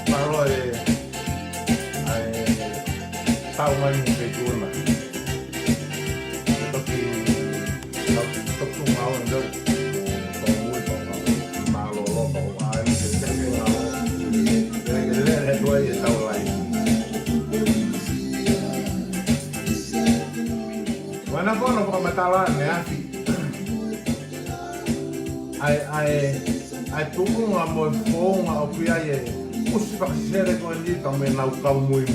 Paro tao mai mo pe tuna. Toki toki mau ndo ko mo ko malo lo ko ai ke ngao. Le do ai tao lai. Wana kono ko matala ne afi. Ai tunga mo fonga o pia ye. Usi pa sere ko ndi ka me na ka muy.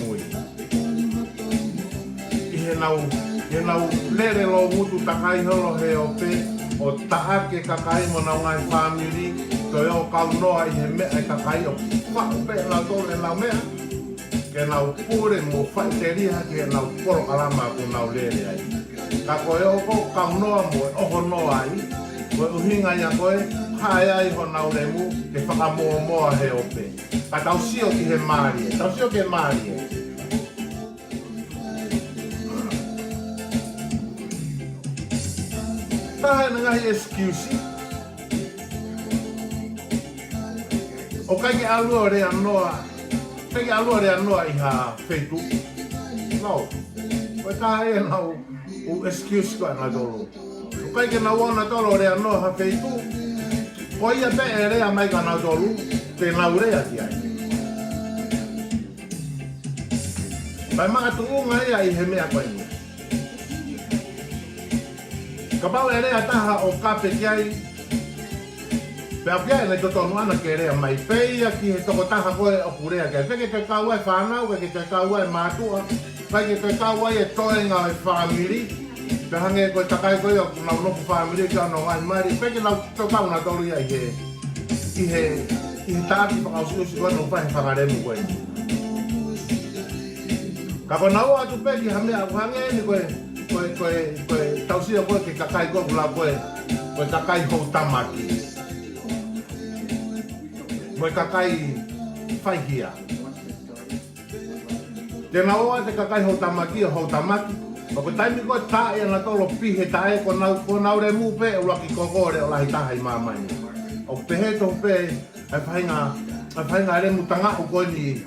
He nau lere lo mutu takai holo he o pe o taake kakai mo na ngai family to yo kau noa I he mea e kakai o whao pe na tole na mea ke nau pure mo whai te riha ke nau poro kalama ku nau lere ai ka koe o ko kau noa mo e oho noa ai koe uhinga ia koe hae ai ho nau le mu ke whakamoa moa he o pe ka tau sio ki he marie tau sio ke marie tahe na ngahi excuse o kai ke alua rea noa kai ke alua rea noa I ha Facebook no o tahe e nau o excuse ko na tolo o kai ke nau ona tolo rea noa ha Facebook ko ia pe e rea mai ka na tolo te nau rea ki ai pai maa tuunga ia I he mea koe ka pau e rea taha o kape ki ai pea pia e nei totonu ana ke rea mai peia ki he toko taha koe o kurea ke peke te kau ai whanau ke te kau ai mātua peke te kau ai e toenga ai family pe hange koe takai koe o nau nopu family ki ano ai mari peke nau tokau na toru ia I he tāki whakausiusi koe no pahe whakaremu koe ka ko nau atu peki hamea hange ni koe koe tausia koe ke kakai koe kula koe kakai hou tamaki koe kakai whaihia te naoa te kakai hou tamaki o hou tamaki o koe taimi koe tae ana tolo pihe tae ko nau re mu pe o laki kokore o lahi taha I mamai o pehe to pe ai whainga re mu tanga o koe ni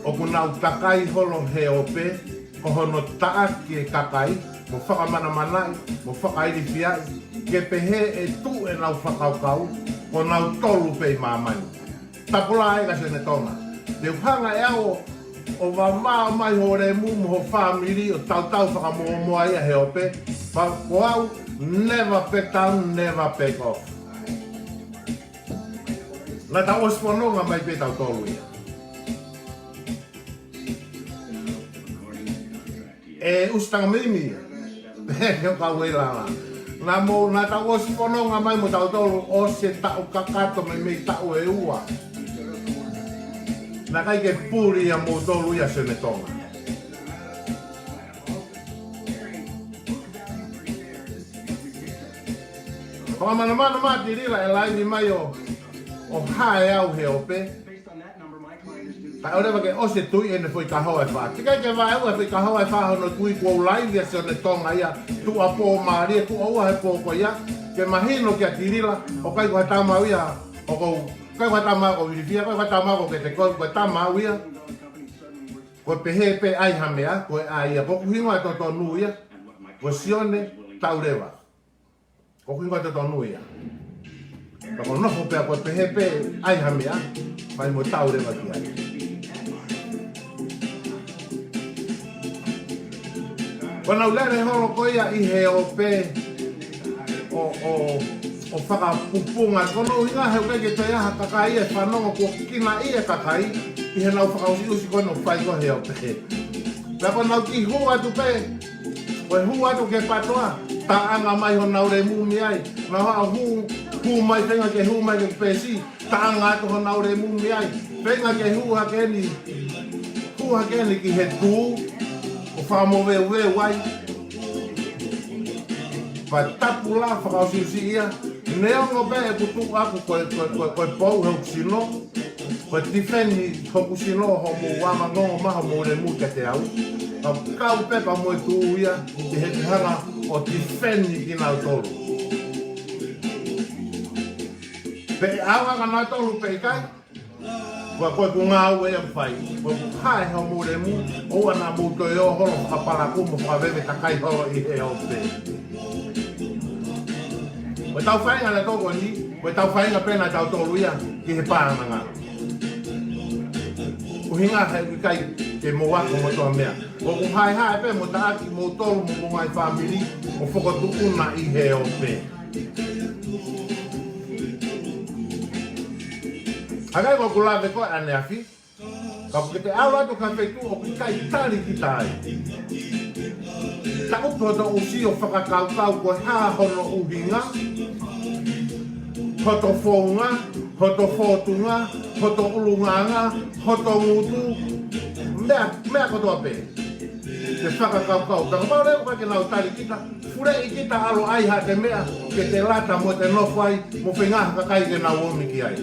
o ko nau takai holo he o pe ko hono taa ki e kakai mo whakamana manai, mo whakairi fiai, ke pehe e tu e nau whakaukau, ko nau tolu pei mamani. Tapula e ka sene tona. Te uhanga e ao, o wamao mai ho re mu mo ho family, o tau whakamoa ia he ope, pa ko au, never back down, never back off. Na tau ospononga mai pe tau tolu ia. E ustang mimi, he kau e lala. Na mo na tau o sipononga mai mo tau tolu o se tau kakato me tau e ua. Na kai ke puri a mo tolu ia se metonga. Kama mana mati rila e laini mai o hae au he ope. Kai ore wake o se tui ene fui ka hoa e wha. Tikai ke wha eua fui ka hoa e wha hono tui kua ulaivi a se one tonga ia. Tu a pō maaria, tu a ua he pō ko ia. Ke mahino kia tirila, o kai kua tamau ia. O kou, kai kua tamau ko wirifia, kai kua tamau ko ke te koi, kua tamau ia. Koe pehe pe ai hamea, koe a ia. Koku hingoa to tonu ia. Koe sione taurewa. Koku hingoa to tonu ia. Kako noho pea koe pehe pe ai hamea. Pai mo taurewa ki ai. Wana ulere holo ko ia I he o pe o whakapupunga. Kono inga he uke ke te aha kakai e whanonga kua kina I e kakai I he nau whakausiusi kono whai ko he o pe. Pea ko nau ki hu atu pe, koe hu atu ke patoa, ta anga mai ho nau re mumi ai. Nau haa hu mai whenga ke hu mai ke pesi, ta anga atu ho nau re mumi ai. Whenga ke hu hakeni ki he tū, o whamowe wai. Pai tapu la whakausiusi ia, neongo pe e putu aku koe pou heu sino, koe tifeni hoku sino ho mo wama ngongo maha mo re mu ke te au. Kau pepa mo e tū ia, te he hanga o tifeni ki nau tolu. Pe awa ka nau tolu pe kai, Koe ku ngā ue e whai. Koe ku hae hao mure mu, o ana mūto e o holo whakapara kumu whawewe takai holo i he o te. Koe tau whainga na toko ni, koe tau whainga pena tau tolu ia ki he pānanga. Uhinga hei kai ke mo wako mo toa mea. Koe ku hae pe mo taaki mo tolu mo ngai whamiri o whakotu una i he o te. Hagai ko kulave ko ane afi. Ka kete awa to ka fetu o kai tari ki tai. Ta upo do usi o whakakaukau ko ha hono uhinga. Hoto whonga, hoto whotunga, hoto ulunganga, hoto ngutu. Mea kotoa pe. Te whakakaukau. Ka maureo ka ke nau tari kita. Fure I kita alo ai ha te mea. Ke te lata mo te nofai. Mo whengaha kakai ke nau omi ki ai.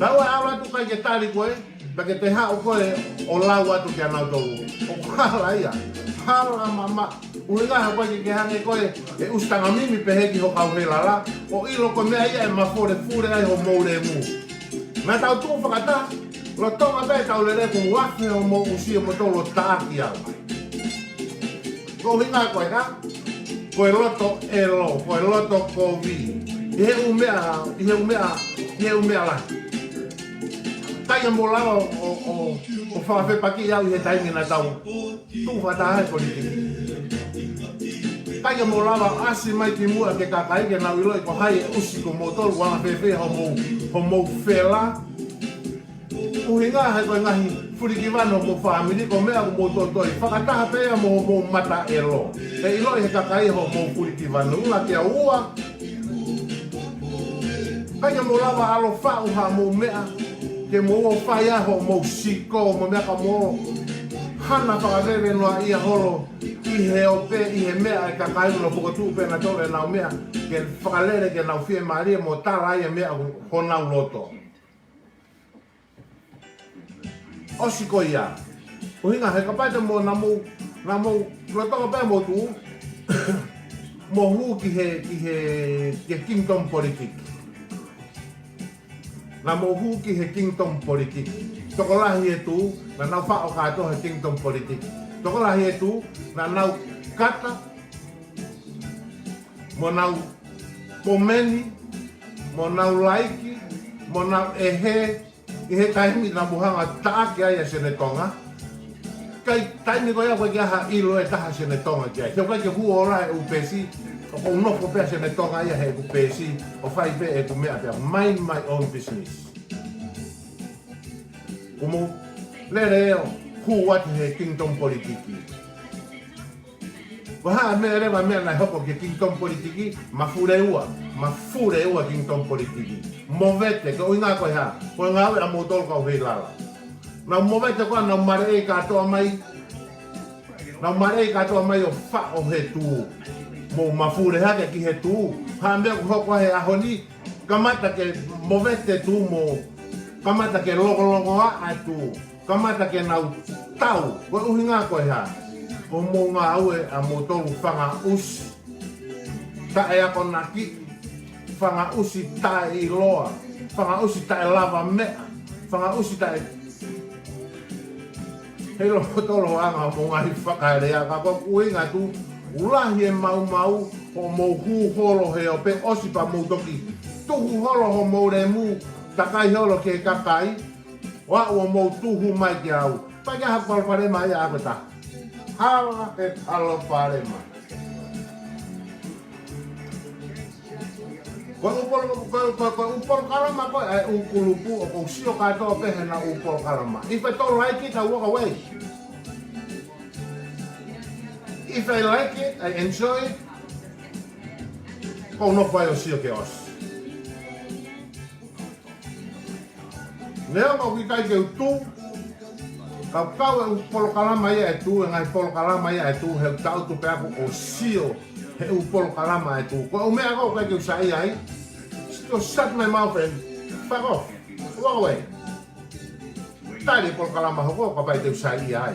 Tau e awa tu kai ke tari koe, pa ke te hao koe o lau atu ki anau tolu. O kala ia, hala mama, ulingaha koe ke hange koe e ustang mimi peheki ho kau he lala, o ilo koe mea ia e mafore fure ai ho moure mu. Mea tau tu whakata, lo tonga pe tau le reku wafe ho mo usi mo tolo taaki au. Ko hinga koe ka, koe loto elo, koe loto kovi. Ihe umea la. Kai mo lava o whawhe paki au I he taimi na tau tu whatahe politiki. Kai mo lava asi mai ki mua ke kakai ke nau iloi ko hai e usi ko motoru wanga pepe ho mo whela. Uhinga hai koe ngahi furiki wano mo whamiri ko mea ko mototoi. Whakataha pea mo mata elo. E iloi he kakai ho mo furiki wano unga kia ua. Kai mo lava alo whau ha mo mea. Ke mo whai aho mo siko mo mea ka mo hana whakarewe noa ia holo I he ope I he mea e kakai no pukotu pe na tole nau mea ke whakalere ke nau fie maria mo tala ia mea ho nau loto. O siko ia. O hinga he kapaita mo na mo rotonga pe mo tu mo hu ki he kingdom politik. Na mohu ki he kingdom politik. Toko lahi e tu, na nau whao kato he kingdom politik. Toko lahi e tu, na nau kata, mo nau pomeni, mo nau laiki, mo nau ehe, I he taimi na muhanga taaki ai a Senetonga. Kai taimi ko ia koe ki aha ilo e taha Senetonga ki ai. Keo kai ke hu ora e upesi, o ko unofo pea Senetonga ia he upesi, o whai pe e ku mea pea, mind my own business. Kumu, lere eo, hu watu he kingdom politiki. Waha mea rewa mea nai hoko ke kingdom politiki, mafure ua kingdom politiki. Movete, ke oinga koe ha, koe ngā awe a motol kau hei lala. Nau movete koa, nau marei katoa mai o wha o he tū. Mo mafure hake ki he tū. Ha mea hoko he ahoni, kamata ke movete tū mo, kamata ke loko a tū. Kamata ke nau tau, koe uhinga koe ha. Ko mo ngā aue a motolu whanga usi. Ta e ako naki, whanga usi tae I loa, whanga usi tae lava mea, whanga usi tae hei loko tolo anga mo ngahi whakaerea, ka kua kuinga tu, ulahi e mau ho mo hu holo he o pe osipa mo toki, tuhu holo ho mo re mu, takai holo ke kakai, wa o mo tuhu mai ki au, pake hapal parema ia ako ta, hala e talo parema. Koe upol kalama koe ai ukulupu o kou sio katoa pehe na upol kalama. If I don't like it, I walk away. If I like it, I enjoy it. Kou no whai o sio ke os. Nea mau ki kai ke utu. Kau e upol kalama ia e tu, e ngai upol kalama ia e tu, he tau tu pe aku o sio. He upol kalama e tu. Ko umea kau kai ke usai ai. Just shut my mouth and fuck off. Walk away. Tai upol kalama hoko ka pai te usai ai.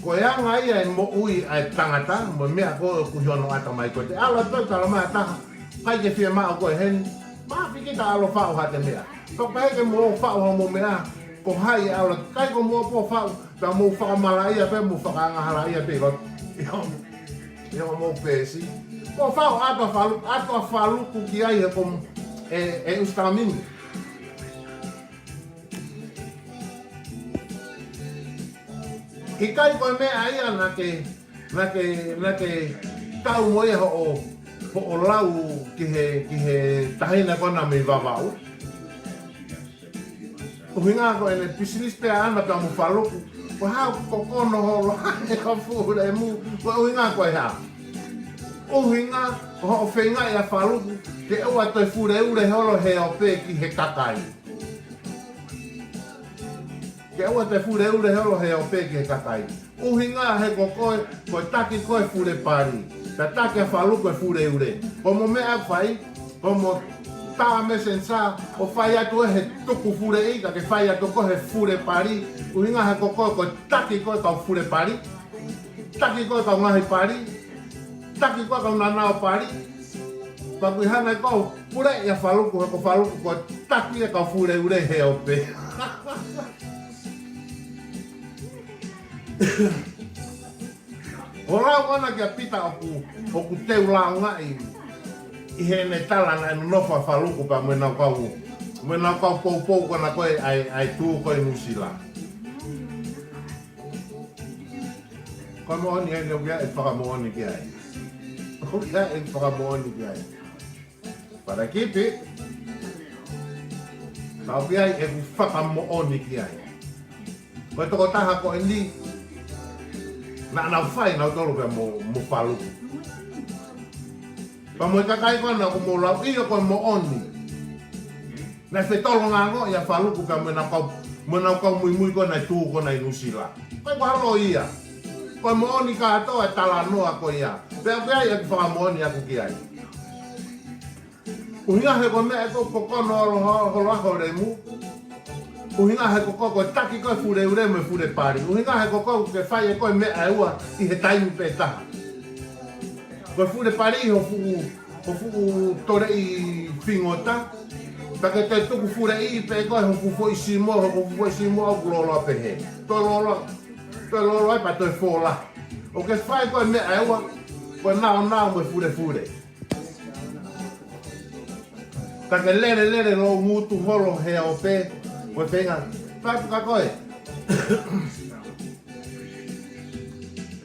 Ko ia ngai e mo ui ai tangata, mo mea ko ku hiono ata mai ko te ala tau kalama ta. Kai ke fia ma ko hen. Ma fi kita alo whao ha te mea. Tō pehe ke mo whao ha mo mea, ko hai au la kai ko mo po whao, ta mo whakamalaia pe, mo whakangahalaia pe, mo pesi. Ko whao ato whaluku ki ai he kom e ustamini. Ki kai koe mea ia na ke tau mo ia ho lau ki he tahina kona me vavau. Uhinga ko ene pisilis pe ana pe mo whaluku. Ko hao kokono holo e ka fure mu. Ko uhinga ko e hao. Uhinga ho whenga ia whaluku. Ke ua toi fure ure holo he o pe ki he kakai. Ke ua te fure ure holo he o pe ki he kakai. Uhinga he kokoe, koe taki koe fure pari. Ta take a whaluku e fure ure. Ko mo mea whai, ko mo tā me sensa, o whai atu e he tuku fure ika, ke whai atu ko he fure pari. Uhinga he kokoe, koe taki koe kau fure pari. Taki koe kau ngahi pari. Taki koe kau nanao pari. Pakui hana kau pure ia whaluku, he ko whaluku koe taki e kau fure ure he o pe. O rau ana kia pita oku teu lao ngai I he ne tala na enu nofa whaluku pa me nau kau pou kona koe ai tū koe musila. Koe mohoni e leo kia e whakamohoni kia e. O kia e whakamohoni kia e. Para kipi, tau kia e whakamohoni kia e. Koe toko taha koe ni, na nau whai nau tolu pia mo whaluku. Pa mo kakai kona ko mo lau iyo koe mo oni. Na whetolo ngā ngo ia whaluku ka mo nau kau mui kona I tū kona I nusila. Koe ko halo ia. Koe mo oni ka atoa e tala noa ko ia. Pea pea ia ki whaka mo oni aku ki ai. Uhinga he koe mea e ko kono holo ako re mu. Uhinga he koko koe taki koe fure ure me fure pari. Uhinga he koko ke whai e koe mea e ua I he taimu pe taha. Koe fure pari ho fuku tore I whingota. Pake te tuku fure I pe koe ho fuku I simo, ho fuku I simo au lolo pe he. Toi lolo ai pa toi fola. O ke whai koe mea e ua, koe nao me fure. Pake lere lo ngutu holo he o pe. Koe whenga, tapu ka koe.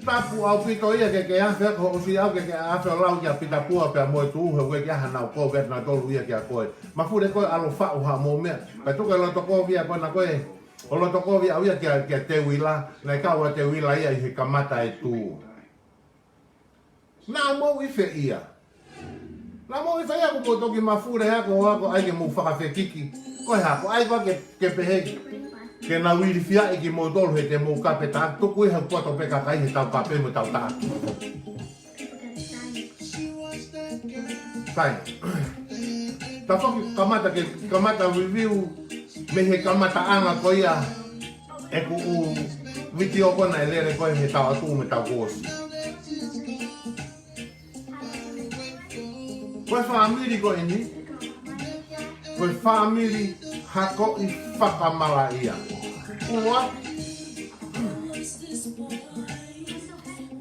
Tapu au pito ia ke awhi ako o si au ke awhi o lau kia pita pua pia moe tu uhe ue kia hanau koe vet na tolu ia kia koe. Ma fure koe alo whau ha mo mea. Pai tuka loto koe via koe na koe. O loto koe via au ia kia te wila. Na I kaua te wila ia I he kamata e tu. Nā mou I whe ia. Nā mou I whe ia ko toki ma fure hako ai ke mou whakawhe kiki. Koe hako, ai koe ke pehe ke na wiri fia ki mo tolu he te mou kape ta tuku I hau poto pe kakai he tau kape mo tau ta. Kai. Ta whaki kamata review me he kamata anga ko ia e ku witi o kona e lere koe he tau atu me tau kosi. Koe whaamiri koe ni. Koe whaamiri hako I whakamala ia. Ua.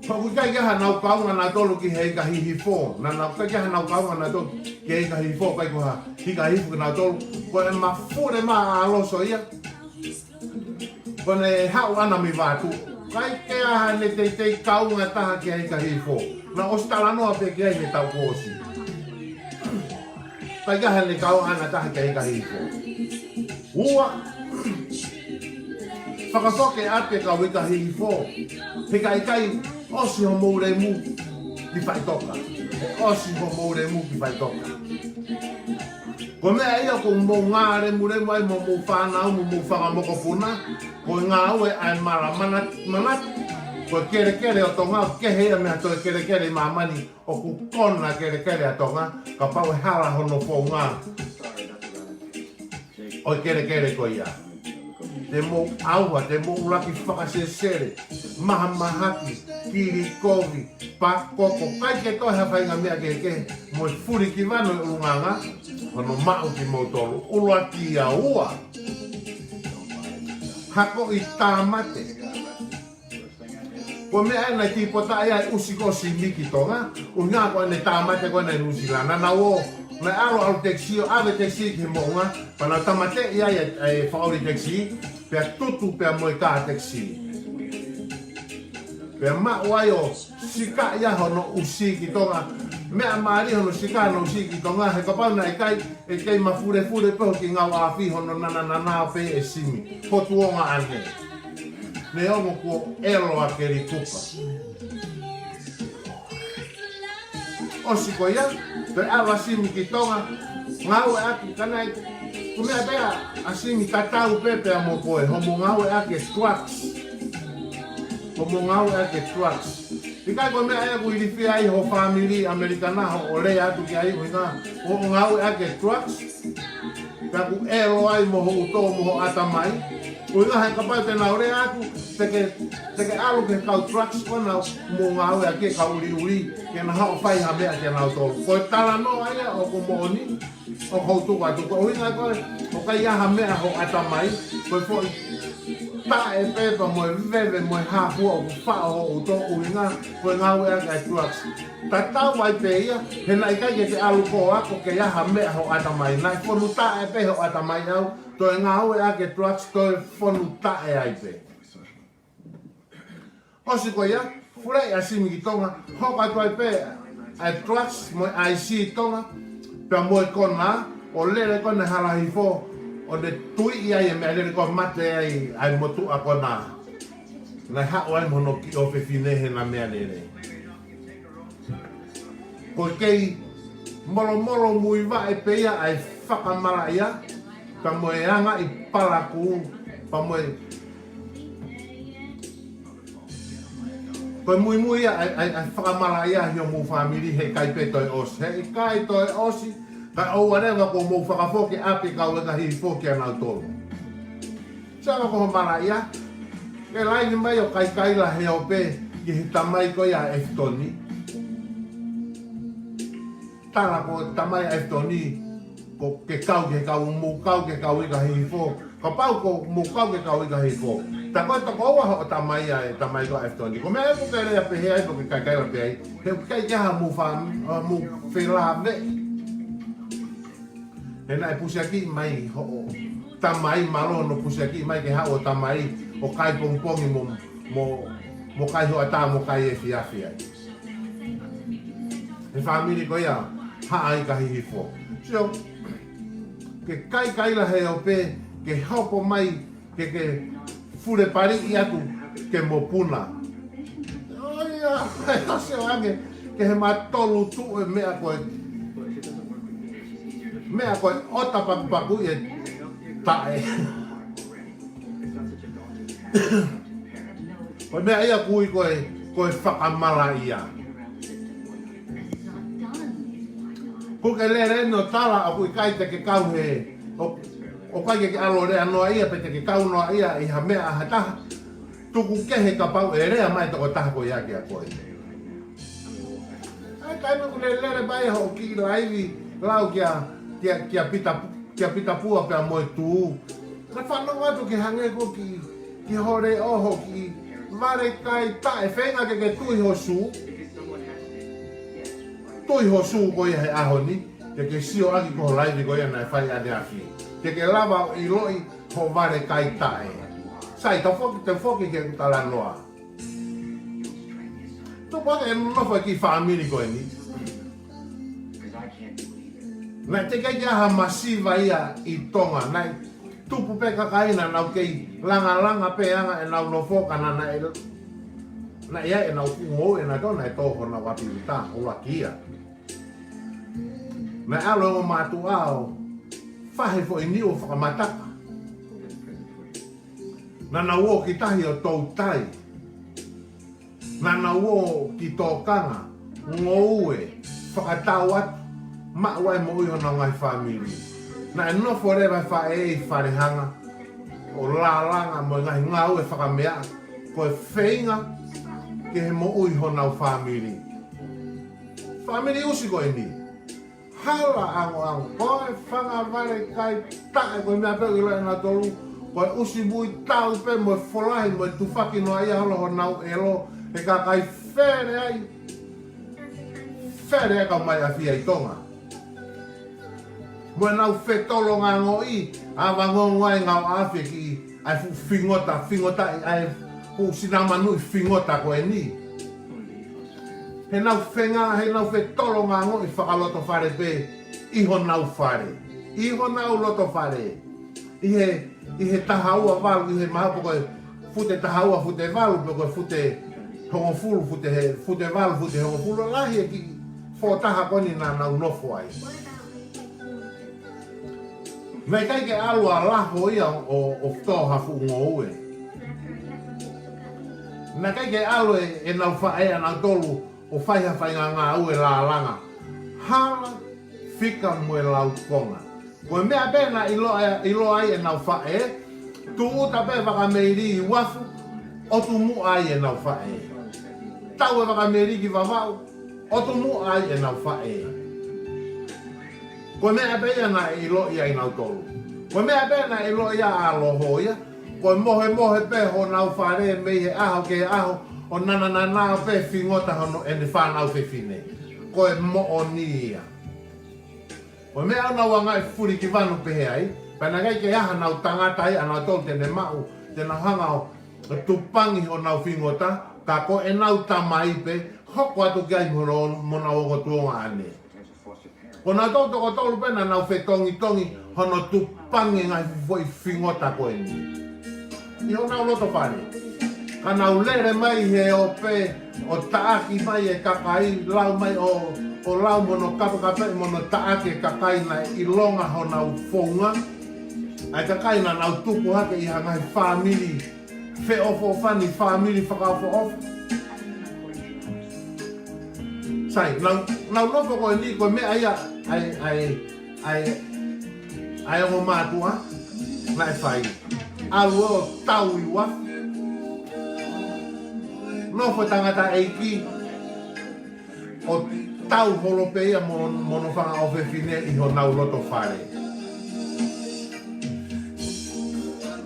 Paku kai kia nau kaunga na tolu ki hei ka hihi fō. Na kai kia nau kaunga na tolu ki hei ka hihi fō. Kai koha hika hifu ki na tolu. Koe ma fure ma aloso ia. Koe ne hau ana mi vātu. Kai kia hane te kaunga taha ki hei ka hihi fō. Na ostala noa pe ki hei me tau kōsi. Kai kia hane kaunga ana taha ki hei ka hihi fō. Ua. Whakasoke ate ka wika hihi fō. Hika I kai osi ho moure mu ki whai toka. Osi ho moure mu ki whai toka. Ko mea ia ko mou ngāre mure mai mo mou whanau mo mou whakamoko puna. Ko ngā ue ai mara manat. Ko kere o tonga kehe ia mea toi kere mamani. O ku kona kere a tonga. Ka pau e hala hono fō ngā. O kere ko ia. Te mou aua, te mou laki whakasesere, maha mahaki, kiri kovi, pa koko, kai ke toi hawhainga mea ke mo furi ki wano I unganga, Hono mau ki mo tolu. Ula ki a ua. Hako I tāmate. Ko mea e nei tipota e ai usiko si miki tonga. Unga ko ne tāmate ko nei Nusila. Nana wo, nei alo teksio, ave teksi ki mounga. Pana tamate ia e whaori teksi. Pea tutu pea moe kā teksi. Pea ma wai o sika ia hono usi ki tonga. Mea maari hono sika no usi ki tonga. He kapauna e kai mafure peho ki ngau awhi hono nana pe e simi. Hotu o ngā ane. Ne ongo ko elo a keri tupa. Osi ko ia, pe awa simi ki tonga. Ngau e aki kanai. Kumea pea a simi tatau pepe a mo koe. Homo ngau e ake trucks. Homo ngau e ake trucks. Ika ko mea ea ku iriwhia ai ho family Amerikana ho o lea atu ki ai uinga. O ngau e ake trucks. Pea ku elo ai mo ho uto mo ho atamai. Uinga hai kapai tena ore atu. Teke alo ke kau trucks kona mo ngau e ake kau uri. Ke na hao whai ha mea ke nau tolu. Koe tala no aia o ko mooni. O kou tuka tuka. Uinga koe o kai aha mea ho atamai. Koe fwoi. Ta e pepa moe veve moe hapua o wha o uto uinga koe ngau e ake trucks. Ta tau mai pe ia, he nai kai ke te alu ko ako ke iaha mea ho atamai. Nai whonu ta e pe ho atamai au, to e ngau e ake trucks, to e whonu ta e ai pe. Osi ko ia, furei a simi ki tonga, hoka toi pe ai trucks moe IC tonga, pia moe kona, o lere kone halahi fo, o de tui ia e mea lere ko mate ai motu a kona. Nai hao ai mono ki o whiwhinehe na mea lere. Ko kei molo mui wa e peia ai whakamara ia, ka moe anga I palaku, pa moe. Ko mui ia ai whakamara ia hio mu family he kai pe toi osi. He kai toi osi, ka o whatever ko mou whakafoki api kau e kahi foki anau tolu. Saka ko mara ia, ke laini mai o kai la he o pe, ki he tamai ko ia e ftoni. Tala ko tamai e ftoni, ko ke kau mou kau ke kau I kahi fo. Ka pau ko mou kau ke kau I kahi fo. Ta koe ta koua ho tamai e tamai ko e ftoni. Ko mea e ko kere a pehe ai, ko ke kai la pe ai. He kai keha mou whela me. He nai pusiaki mai ho tamai malo no pusiaki mai ke hao tamai o kai pongpongi mo kai ho ata mo kai e fiafi ai. He family ko ia ha ai kahi hifo. So ke kai la he o pe ke hopo mai ke fure pari I atu ke mo puna. Oia, he se wange ke he matolu tu e mea koe. Mea koe ota paku e tae. Koe mea ia kui koe whakamala ia. Kuke lere no tala a kui kai te ke kau he. O kai ke alo rea noa ia pe te ke kau noa ia I ha mea aha taha. Tuku kehe ka pau e rea mai toko taha koe ia kia koe. Ai kai me kule lere bai ho ki laivi lau kia pita pua pia moe tu. Na whanau atu ki hange ko ki hore oho ki mare kai tae whenga ke tui ho su. Tui ho su ko ia he ahoni. Ke sio aki ko laivi ko ia nai whai ade afi. Ke lava I loi ho mare kai tae. Sai ta foki te foki ke tala noa. Tu pake e nofo ki family ko ni. Nai te kei aha masiva ia I tonga, nai tupu pe kakaina nau kei langa pe anga e nau no foka na ia e nau kungo e na tona e toho na wapirita, ula kia. Nai alo o matu ao, whahe fo I ni o whakamataka. Nana uo ki tahi o tou tai. Nana uo ki tō kanga, ngoue, whakatau atu. Ma wai mo iho na ngai family. Na no forever fa e farehanga. O la langa mo ngai ngau e whakamea. Ko e whainga ke he mo iho na family. Family usi ko e ni. hala ango koe whanga vare kai tae koe mea peo ila na tolu koe usi mui tau pe mo folahi mo tu whaki no ai holo ho nau e lo e ka kai where ai ka mai a fia i tonga mo nau whetolo ngā ngoi a wangongo ai ngau awhi ki ai fingota ai fu sinamanu i fingota koe ni he nau whenga, he nau whetolo ngā ngoi whakaloto whare pe iho nau whare iho nau loto whare i he tahaua walu i he mahapo koe fute tahaua fute walu pe koe fute hongo fulu fute walu fute hongo fulu lahi e ki whotaha koni nā nau nofo ai me kai ke alua laho ia o toha fu ngoue na kai ke alu e nau whae a nau tolu o whaiha whainga ngā ue la langa hala whika mue lau konga koe mea pēna ilo ai e nau whae tu uta pē waka meiri i wafu o tu mu ai e nau whae tau e waka meiri ki wawau o tu mu ai e nau whae koe mea pēna na ilo ia i nau tolu koe mea pēna ilo ia a loho ia koe mohe pē ho nau whare mei he aho ke aho o nana pe fingota hono ene whanau whiwhine koe mo o ni ia koe mea au nau angai furi ki wanu pehe ai pēna kai ke aha nau tangata ai anau tolu tene mau tena hanga o tupangi o nau fingota ka ko e nau tamai pe hoko atu ki ai mona o tuonga ane ko nau toko tolu pēna nau whetongi hono tupangi ngai foi fingota koe ni i ho nau loto whare ka nau lere mai he o pe o taaki mai e kakai lau mai o lau mono kape mono taaki kakai na i longa ho nau fonga ai kakai na nau tuku hake i hangai family fe ofo fani family whakaofo ofo sai nau nopo koe ni koe me ai ai o mātua na e whai alu o tau i wafu nofo tangata eiki o tau holopeia mono whanga o whiwhine i ho nau loto whare.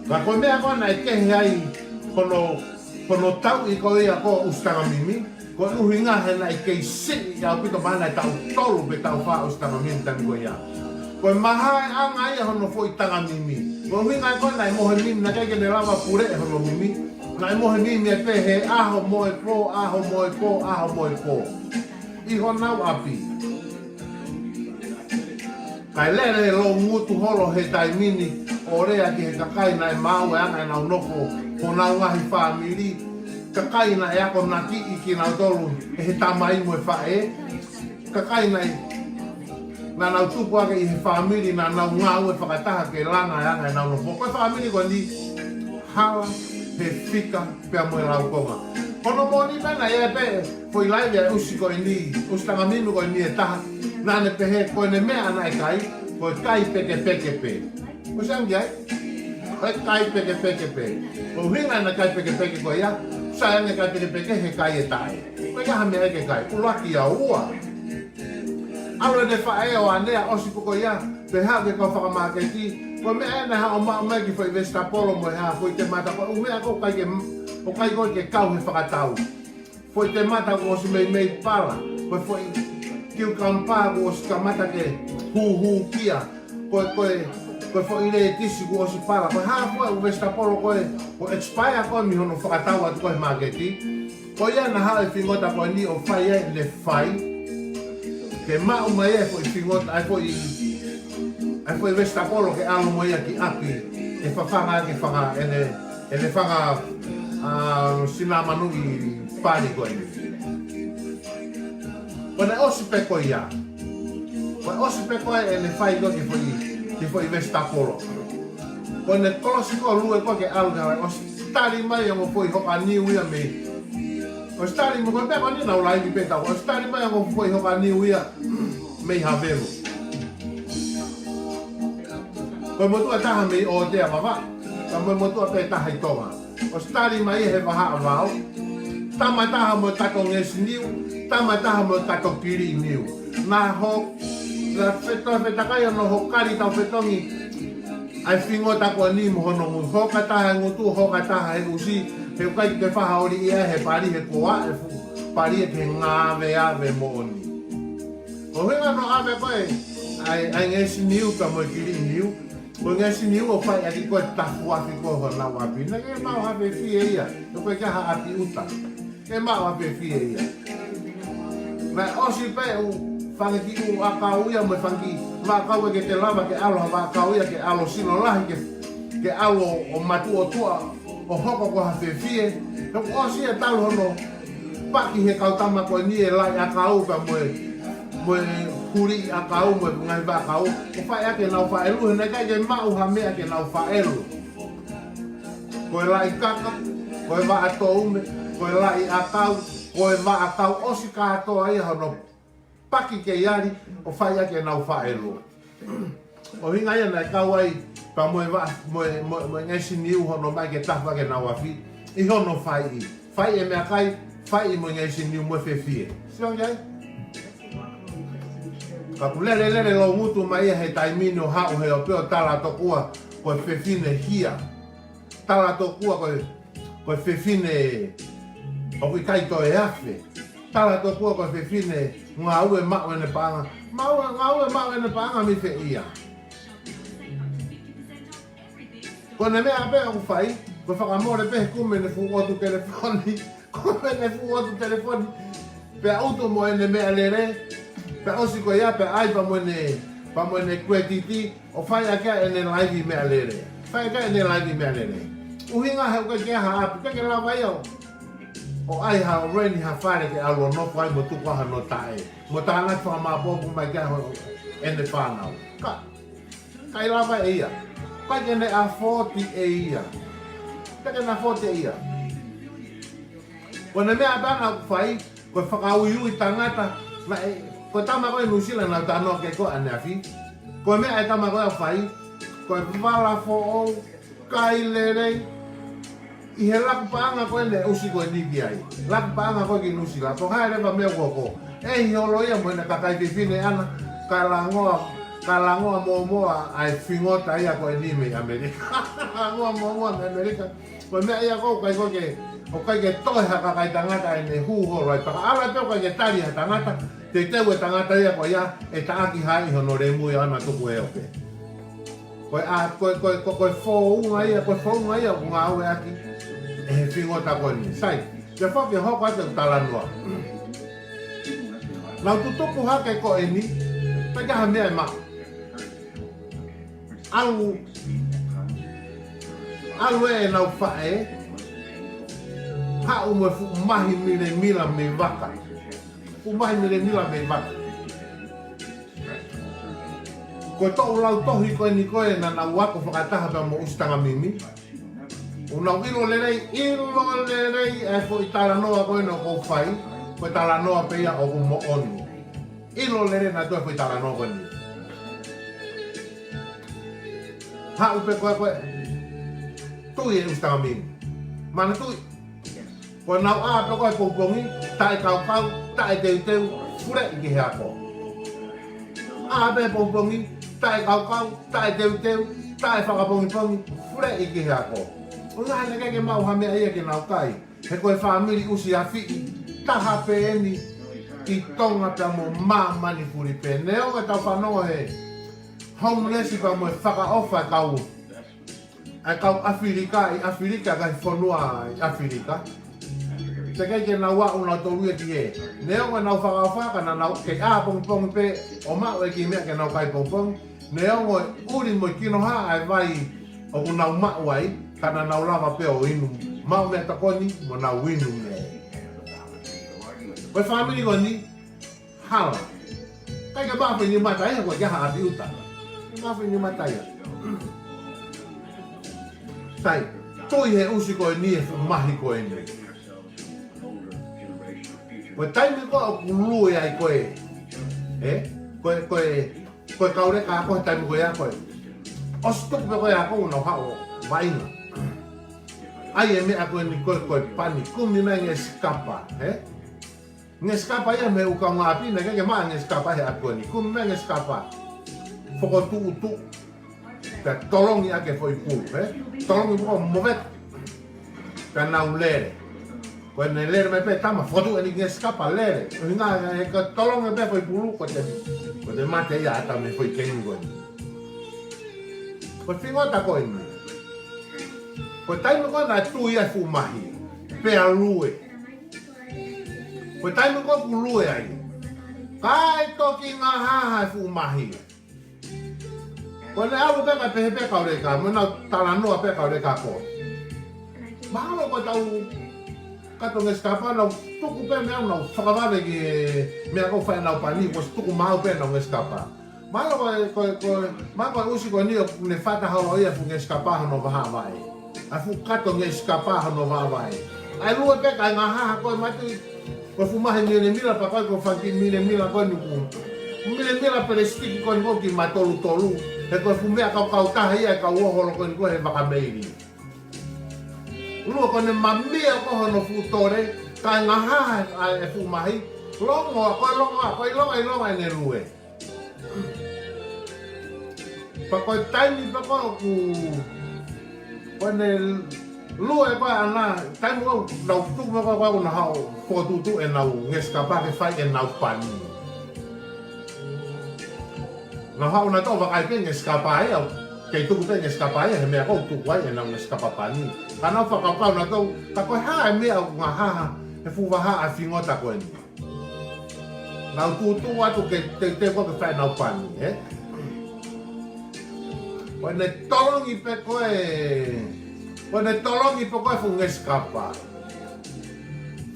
Ka koe mea koe na e kehe ai kono tau i koe ia koe ustaga mimi koe uhi ngahe na i kei si i au pito mana i tau tolu pe tau wha ustaga mimi tani koe ia. Koe mahai anga ia hono fo i tanga mimi. Koe uhi ngahe koe na i mohe mimi na kei ne lava pure e hono mimi. Na i mohe mimi e pe he aho moe po. I ho nau api. Kai lere lo ngutu holo he tai mini o rea ki he kakai na e mau e anga e nau noko ho nau ngahi whaamiri. Kakai na e ako naki i ki nau tolu e he tamai mo e whae. Kakai na na nau tupu ake i he whaamiri na nau ngau e whakataha ke langa e anga e nau noko. Koe whaamiri koe ni hala he whika pia mo e lau konga. Kono mōni pēna e pe foi laive e usi koe ni, ustaga minu koe ni e taha. Nane pehe koe ne mea ana e kai, koe kai peke pe. Koe sangi ai? Koe kai peke pe. Koe hinga na kai peke koe ia, sai ane kai peke he kai e tae. Koe kaha mea eke kai, ulaki a ua. Alo ne whae o anea osi puko ia, pe hao ke kau whakamaketi, koe mea ene ha o mai ki foi vesta polo mo e ha, foi te mata, koe umea kou kai ke o kai koe ke kau he whakatau. Foi te mata ko si mei pala. Koe foi kiu kampā ko si ka mata ke hu kia. Koe foi ile tisi ko si pala. Koe haa koe uvesta polo koe o expire koe mi hono whakatau atu koe maketi. Koe ia na haa e whingota koe ni o whai e le whai. Ke mau mai e foi whingota ai foi vesta polo ke alo mo ia ki api. E whawhanga ke whanga ene whanga sina manu i pari koe ni. Koe osi pe koe ia. Koe osi pe koe e ne whai koe ki foi vesta polo. Koe ne kolosi koe lue koe ke alga o stari mai o foi hoka niu ia me. O stari mo koe peko ni na ulai ki peta. O stari mai o foi hoka niu ia mei havelu. Koe motua taha mei o te amava. Koe motua pe taha i tonga. O stari mai he waha avao, tamataha mo tato ngesi niu, tamataha mo tato kiri niu. Nā ho, La whetakaia no hokari tau whetongi. Ai whingota koe ni mo hono mu. Hoka taha ngutu, hoka taha he usi. He ukai ke whaha ori ia he pari he koa e fu. Pari e ke ngāwe ave mo oni. O hinga no ave koe. Ai ngesi niu ka mo kiri niu. Ko ngesi niu o whai aki koe tafu afi koe ho na wapi. Na ke mau hape fie ia. Ko koe kia ha api uta. Ke mau hape fie ia. Mai osi pe u whangeti u akau ia mo whangi. Makau e ke te lava ke alo makau ia ke alo sino lahi ke alo o matu o tua o hoko ko hape fie. Ko osi e tau hono paki he kautama koe ni e lai akau ka mo huri akau mo ngai ba akau o fai ake nau faelu he ngai ke mau ha me ake nau faelu koe lai kaka koe va ato ume koe lai akau koe va akau osi ka ato ai hono paki ke yari o fai ake nau faelu o hinga ia nai kau ai pa mo ngai siniu hono mai ke tafa ke nau afi i hono fai e me akai fai mo ngai siniu mo fefie sio ngai ka kulele lo mutu mai he taimino hau he o peo tala tokua ko fefine hia tala tokua ko fefine o ki kai to e afe tala tokua ko fefine nga ue ma ne panga nga ue ma ne panga mi fe ia ko ne me ape o fai ko fa amore pe come ne fu o tu telefoni come ne fu o tu telefoni pe auto mo ne me alere pe osi ko ia pe ai pa mo ne kwetiti o fai aka ene live me alere fai aka ene live me alere uhinga ha ko ke ha pe ke la vai o ai ha reni ha fare ke alo no fai mo tu ha no tae mo ta na fa ma po mai ka ene fa na kai la vai ia pa ke ne a 40 ia pe ke na 40 ia Kone mea bana fai ko whakauiu i tangata na ko tama koe nusila na tano ke ko ane afi ko mea e tama koe fai ko wala fo o kai lere i he laku paanga koe ne usi koe niki ai laku paanga koe ki nusila ko hae rewa mea koko e hi olo ia mo ina kakai pipine ana kalangoa moa ai fingota ia koe nime Amerika ngoa moa Amerika ko mea ia ko kai koe o kai ke toe haka kai tangata e ne huho roi paka ala teo kai ke tari ha tangata te teu e tangata ia ko ia e taaki hai hono re mui ana tuku e ope koe fōunga ia o ngā ue aki e he whingota koe ni sai te whake hoko ate talanua nau tu tuku hake ko e ni te kaha mea e mao alu e nau whae hau mo fu mahi mire mila me vaka. Fu mahi mire mila me vaka. Ko tau lau tohi koe ni koe na na wako whakataha pa mo ustanga mimi. Unau ilo lerei e ko i talanoa koe no kou whai. Ko i talanoa pe ia o ku mo oni. Ilo lerei na toi ko i talanoa koe ni. Hau pe koe tui e ustanga mimi. Mana tui. Ko nau a pe koe poupongi, tae kau, tae teu, fure i ki hea ko. A pe poupongi, tae kau, tae teu, tae whakapongi, fure i ki hea ko. O ngā hane keke mau hamea ia ke nau kai. He koe whaamiri usi a whii, taha pe eni, i tonga pe mo mamani furi pe. Neo e tau whanonga he, homeless pa mo e whakaofa kau. Ai kau Afrika kai whanua i Afrika. Te kei ke nau wau nau tolu e ki e. Neo ngā nau whakawhaka na nau ke a pongpong pe o mau e ki mea ke nau kai pongpong. Neo ngoi uri mo kino haa ai vai o ku nau mau ai kana nau lava pe o inu. Mau mea takoni mo nau inu mea. Koe whamiri koni, hala. Kai ke mawhi ni matai ha koe kia haa api uta. Mawhi ni matai ha. Tai, toi he usi koe ni e mahi koe ni. Koe taimi koe o kulue ai koe, koe kaure ka koe taimi koe a koe. Osi tuku pe koe a koe unau hao vainga. Ai e mea koe ni koe pani, kumi mengi e skapa, Ngeskapa ia me uka ngapi na ke ma ngeskapa he akoni. Kum me ngeskapa. Foko tu. Ka tolong ia ke foi pu, Tolong ko movet. Ka na ulere. Ko ne lere me pe tama foto ni ngeskapa lere. Nga ka tolong me pe foi pulu ko te mate ia ata me foi kengo. Ko fingo ta ko ni. Ko tai mo ko na tu ia fu mahi. Pe a lue. Ko tai mo ko lue ai. Kai toki nga ha fu mahi. Ko le alu pe ka ore ka, mo na tala no pe ka ore ka ko. Mahalo ko tau kato ngeskapa na tuku pe me na whakawale ki mea ko whae nau pani, ko tuku mau pe na ngeskapa. Mahalo ko usi ko ni ne whata hao ia fu ngeskapa hano waha vai. A fu kato ngeskapa hano waha vai. Ai lua pe ka ngaha ko matu ko fu mahi mire mira pa ko whaki mire mira ko ni ku. Mire mira pere stiki ko ni ko ki matolu. He koe fumea kau taha ia kau ohoro koe ni koe he wakameiri. Lua koe ne mamea koho no futore, kai ngaha e fumahi, longa i ne lue. Pa koe taimi pa koe ku, koe ne lue koe ana, taimi koe nau tuku me koe na hao fotutu e nau ngeskapa ke whai e nau pani. Na hao na tau wakai pe ngeskapa ai au kei tuku pe ngeskapa ai he mea kou tuku ai e nau ngeskapa pani. Ka nau whakapau na tau ka koe haa e mea au ngā haha he fuwaha a whingota koe ni. Nau tutu atu ke te koe ke whai nau pani, Koe ne tolongi pe koe fu ngeskapa.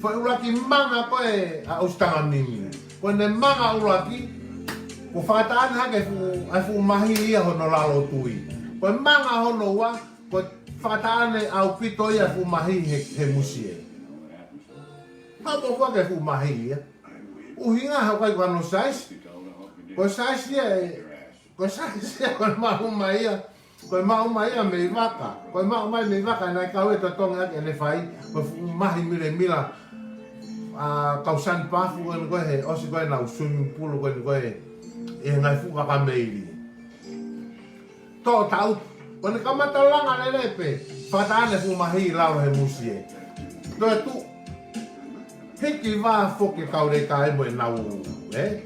Koe uraki manga koe a ustanga mimi. Koe ne manga uraki ko whakataan hake fu mahi ia hono lalo tui. Ko manga hono wa, ko whakataan e au pito ia fu mahi he musie. Hapo kwa ke fu mahi ia. Uhinga hau kai kano sais. Ko sais ia ko mahuma ia. Ko mahuma ia me waka. Ko mahuma me waka na kau e tatonga ake ne whai. Ko fu mahi mire mila. Kausan pafu koe koe he. Osi koe na swimming pool koe he. E ngai fuka ka meiri. Tō tau, kone kamata langa le lepe, whataane fu mahi lau he musie. Tō e tu, hiki wā whoke kaure ka e moe nau,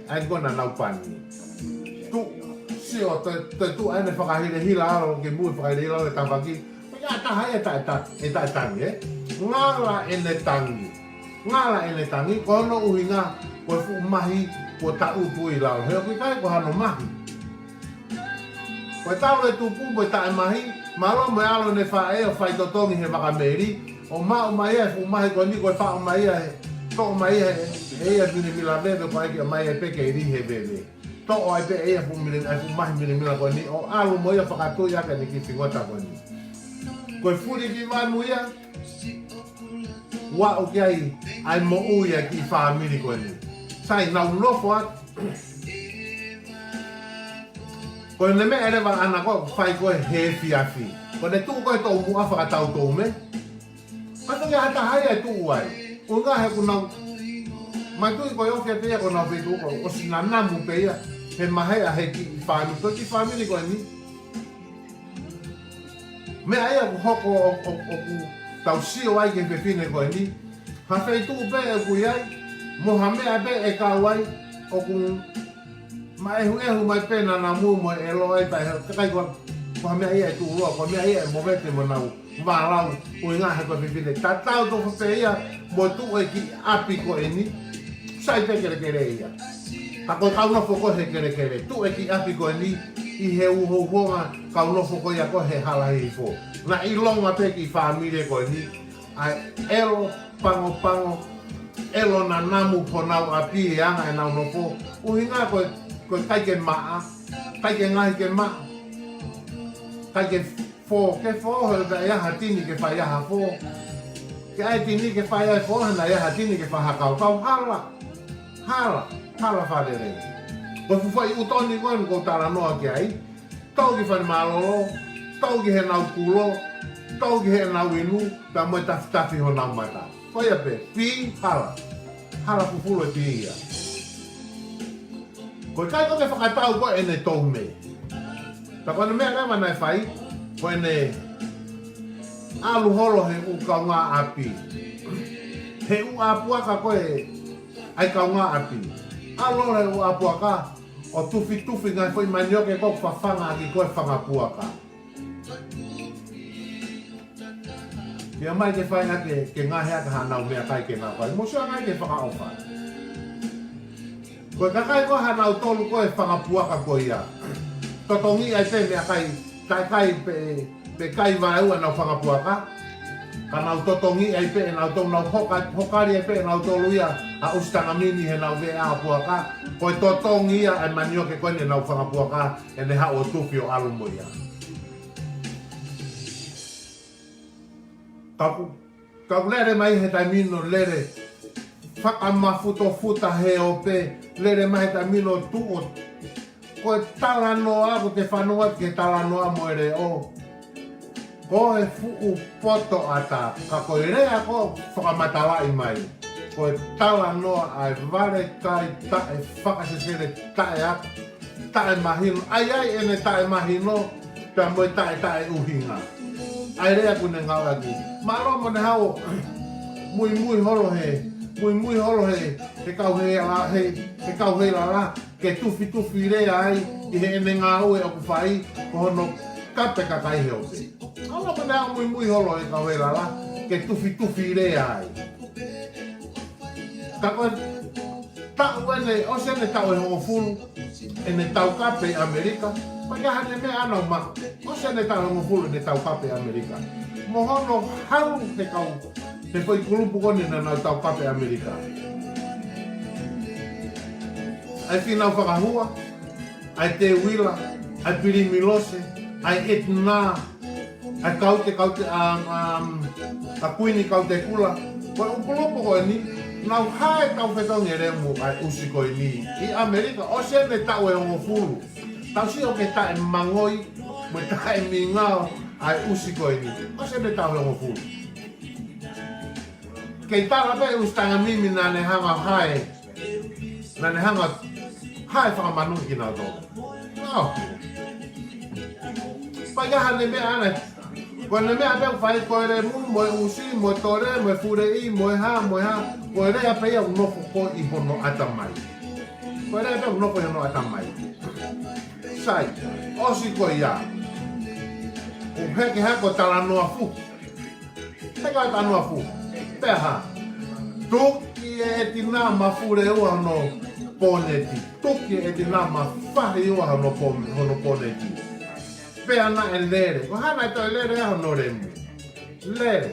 ai kona nau pani. Tu, sio, tō tu aine whakahire hila alo ke mui whakahire hila alo e tawaki, ia taha e ta tangi, Ngala ene tangi, kono uhinga, koe fu mahi, ko tau pui lau, heo ki kai ko hano mahi. Koe tau e tupu po tae mahi, malo me alo ne whae o whai totongi he wakameri, o mao mai e fu mahi ko ni koe whao mai e, to mai e, e ia pini mila bebe ko aiki o mai e peke i rihe bebe. To o ai pe e ia fu mahi mili mila ko ni, o alu mo ia whakatu ia ka ni ki whingota ko ni. Koe furi ki wanu ia, wa o ki ai mo uia ki whaamiri ko ni. Sai nau lofo atu. Ko ne me ere wa ana ko fai ko he fiafi. Ko ne tu ko to mu afa tau to me. Ka to ya ta hai tu ai. O nga he ku nau. Ma tu ko yo ke te ko na pe tu ko o sina na mu pe ya. He mahe a he ki fami ko ki family ko ni. Me ai ko hoko o tau sio ai ke pe fine ko ni. Ha fai tu pe ku ai. Mohamed abe e kawai o ku mai mai pena na mu mo e lo ai pai kai ko me ai tu lo ko me ai mo vete mo na va la o nga ha ko vivile tata do fe ia mo tu e ki api ko eni sai pe kere ia ta ko ka no foko he kere tu e ki api ko eni i he u ho ho ka no foko ia ko he hala hi fo na i longa pe ki family ko eni ai elo pango elo na namu ponau api e anga e nau no po uhinga ko kai ke maa kai ke ngai ke maa kai ke fo he da ia hatini ke fa ia ha fo ke ai tini ke fa ia fo na ia hatini ke fa ha kau hala fa de re ko fu fa i utoni ko tala no ke ai tau ki fa malo tau ki he nau kulo tau ki he nau inu ta mo ta fi ho nau mata ko ia pe pi hala hala pupulu e pia. Ko kai ko te whakatau ko e ne tau me. Ta kone mea rewa nai whai, ko e ne alu holo he u kaunga api. He u apuaka ko e ai kaunga api. Alu he u apuaka o tufi ngai foi manioke ko whawhanga ki koe whangapuaka. Ia mai ke whai ake ke ngahe aka hanau mea kai ke ngā whai. Mosua ngai ke whakaofa. Koe kakai ko hanau tolu koe whangapuaka ko ia. Totongi ai te mea kai pe kai vaeua nau whangapuaka. Ka nau totongi ai pe nau tau nau hokari ai pe nau tolu ia a ustang amini he nau vea apuaka. Koe totongi ia ai manioke koe ne nau whangapuaka e ne hao tufi o alumo ia. Kau lere mai he taimino lere whakamafuta he o pe lere mai he taimino tuo koe talanoa ko te whanua ke talanoa mo ere o koe fuu poto ata ka koe rea ko whakamatalai mai koe talanoa ai vare kai tae whakasesere tae mahino ai ene tae mahino pia moi tae uhinga ai rea kune ngau aki maro mo ne hao mui holo he he kau he la ke tufi rea ai i he ene ngā ue o ku whai ko hono kape kakai he o te ala mo ne hao mui holo he kau he la ke tufi rea ai ka koe tau ene o se ne tau e hongo fulu ene tau kape Amerika pa ia hane mea anau ma o se ne tau hongo fulu ene tau kape Amerika mo hono haru te kau te foi kulupu kone na nau tau kape Amerika. Ai whina whakahua, ai te wila, ai piri milose, ai etna, ai kaute a kuini kaute kula. Koe upulupu koe ni, nau hae tau whetongi remu ai usi koe ni. I Amerika, o se ne tau e hongo fulu. Tau si o ke tae mangoi, mo tae mingao, ai usi koe ni. O se ne tau e hongo fulu. Kei tala pe ustang mimi na ne hanga hae, na ne hanga hae whakamanungi ki nā tō. Nau. Paiaha ne mea ane. Koe ne mea pēu whai koe re mu, moe usi, moe tore, moe furei, moe ha. Koe rea pēia unoko ko i hono atamai. Koe rea pēu unoko i hono atamai. Sai, osi koe ia. Heke hako tala noa fu. Heka ta noa fu. Peha. Tuki e tina mafure ua no poneti. Tuki e tina mawhahi ua no poneti. Pea na e lere. Ko hana e toi lere e no remu. Lere.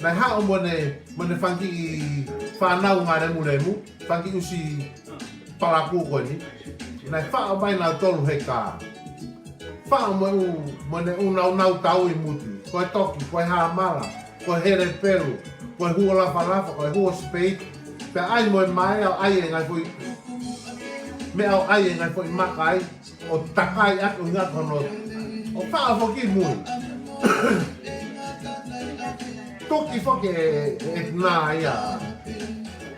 Nai hao mone whanki i whanau ngā remu. Whanki usi palaku koe ni. Nai whao mai nau tolu he kā. Whao mone unau tau i mutu. Koe toki, koe haa mala. Koe here peru. Koe hua lafa, koe hua spade. Pea ai moe mai au ai e ngai fui. Me au ai e ngai fui makai. O takai atu ngat hono. O whaa foki mui. Tuki foki e nā ia.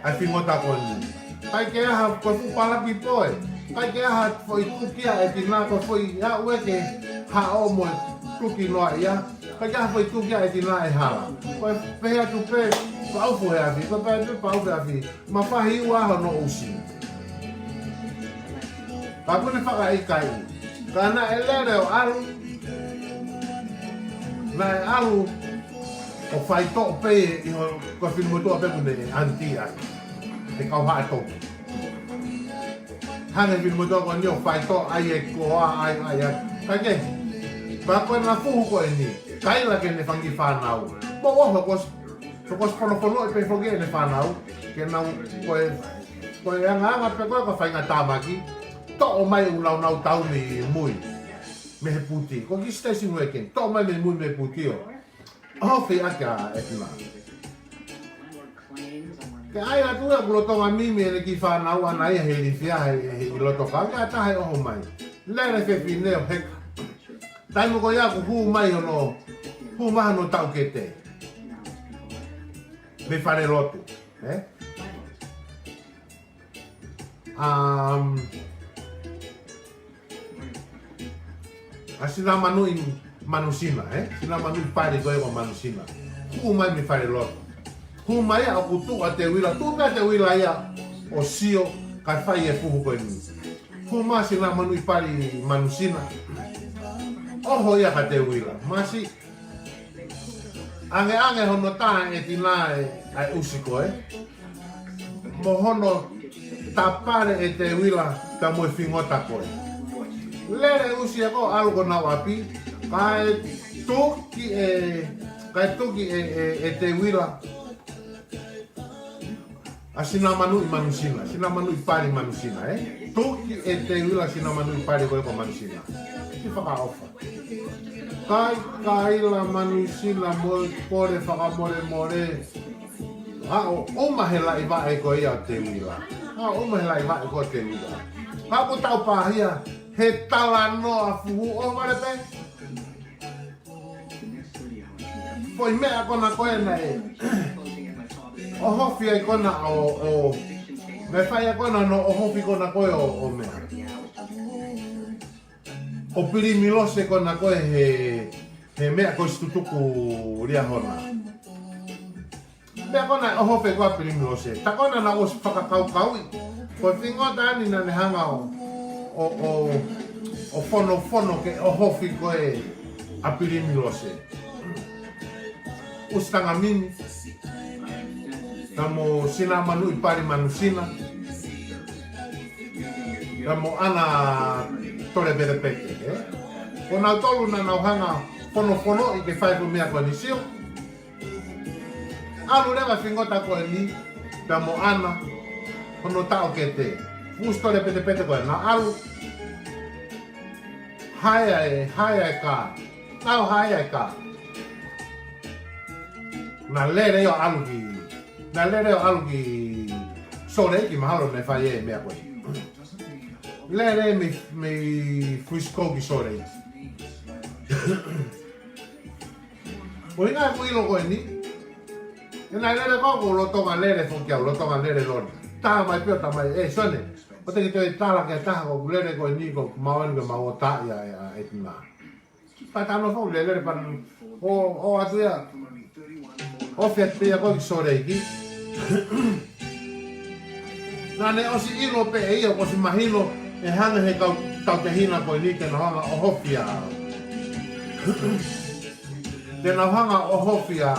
Ai whingota koe ni. Pai ke aha koe fu palapi poe. Pai ke aha foi tukia e tina koe foi ia ueke hao moe tuki noa ia. Pai ke aha foi tukia e tina e hala. Koe pehea tu pe paufu he afi. Koe pehea tu paufu he afi. Ma whahi ua ho no usi. Ka kune whaka i kai. Ka na e lere o alu. Na e alu o whai tō pe i ho koe whinumotua pe kune anti ai. Te kau haa tō. Hane whinumotua koe ni o whai tō ai e koa ai. Ka ke? Ka koe na fuhu koe ni. Kaila ke ne whangi whanau. Mo oho kos pono e pe whoge ne whanau. Ke nau koe anga pe koe ka whainga tāmaki. Tō o mai unau tau me mui. Me he puti. Ko ki stesi mui ken. Tō mai me mui me puti o. Hawhi ake a e tina. Ke ai atu e kulotonga mimi e ne ki whanau ana ia he rifia he ilotoka. Ke atahe oho mai. Lere fe fineo heka. Taimu ko iaku huu mai hono. Huu maha no tau ke te. Me whare lotu. Asina manui manusina, sina manui pari koe ko manusina. Kumai mi fare lot. Kumai a kutu a te wila, tu me te wila ia o sio kai fai e fuhu koe ni. Kuma sina manui pari manusina. Oho ia ka te wila. Masi ange hono tae e tina ai usi koe. Mo hono tapare e te wila ka moe fingota koe. Lere usi ako algo na wapi. Kai toki e te wila. Asina manui manusina. Sina manui pari manusina, Toki e te wila sina manui pari koe ko manusina. Si whakaofa. Kai la manusina mo kore whakamore. O mahela i wae ko ia te wila. O mahela i wae ko te wila. Hapo tau pahia. He tala noa fuhu o marepe. Poi mea kona koe nei. O hofi ai kona o me whai a kona no o hofi kona koe o mea. O piri milose kona koe he mea koe stutuku ria hona. Mea kona o hofi koe piri milose. Ta kona na os whakakau-kaui. Koe whingota ani na ne hanga o fono ke o hofi koe a piri milose. Ustang amin. Tamo sina manui pari manusina. Tamo ana tore bere peke. Kona tolu na nauhanga fono i ke whai kumea koe nisio. Alu rewa fingota koe ni. Tamo ana kono tau ke te. Tore pete koe na alu. Haya e ka. Nau haya e ka. Na lere yo alu ki. Na lere yo alu ki. Sore ki mahalo me whai e mea koe. Lere me frisco ki sore. Mo ina ko ilo koe ni. Ina lere koko lotonga lere fukiau. Lotonga lere lori. Taha mai pio ta mai. Sone. O te ki te tala ke taha ko lere koe ni ko maoni ke mau ta ia e tina. Pa tano fo lere pan o atu ia. O fiat pia koe ki sore iki. Nane osi ilo pe e ia ko si mahilo e hanga he tau te hina koe ni ke na hanga o hofia. Te na hanga o hofia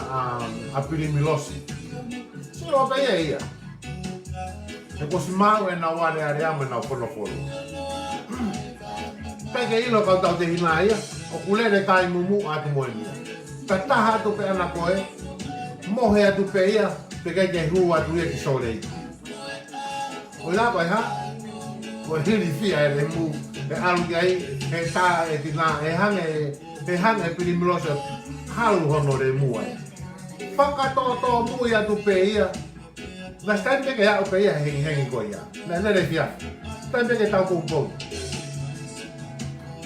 a Pirimilosi. Ilo pe e ia. E ko si mau e na ware are ame na fono. Peke ilo kau tau te hina ia, o kulere kai mumu atu moenia. Ta taha atu pe ana koe, mohe atu pe ia, pe kai ke hu atu ia ki sore iki. O la koe ha, o hiri fia e mu, e alu ki ai, e ta e tina, e hange e Pirimilosi halu hono re mu ai. Whakatoto mui atu pe ia, na stai peke ia o pe ia hengi koe ia. Nere fia, stai peke tau kumpong.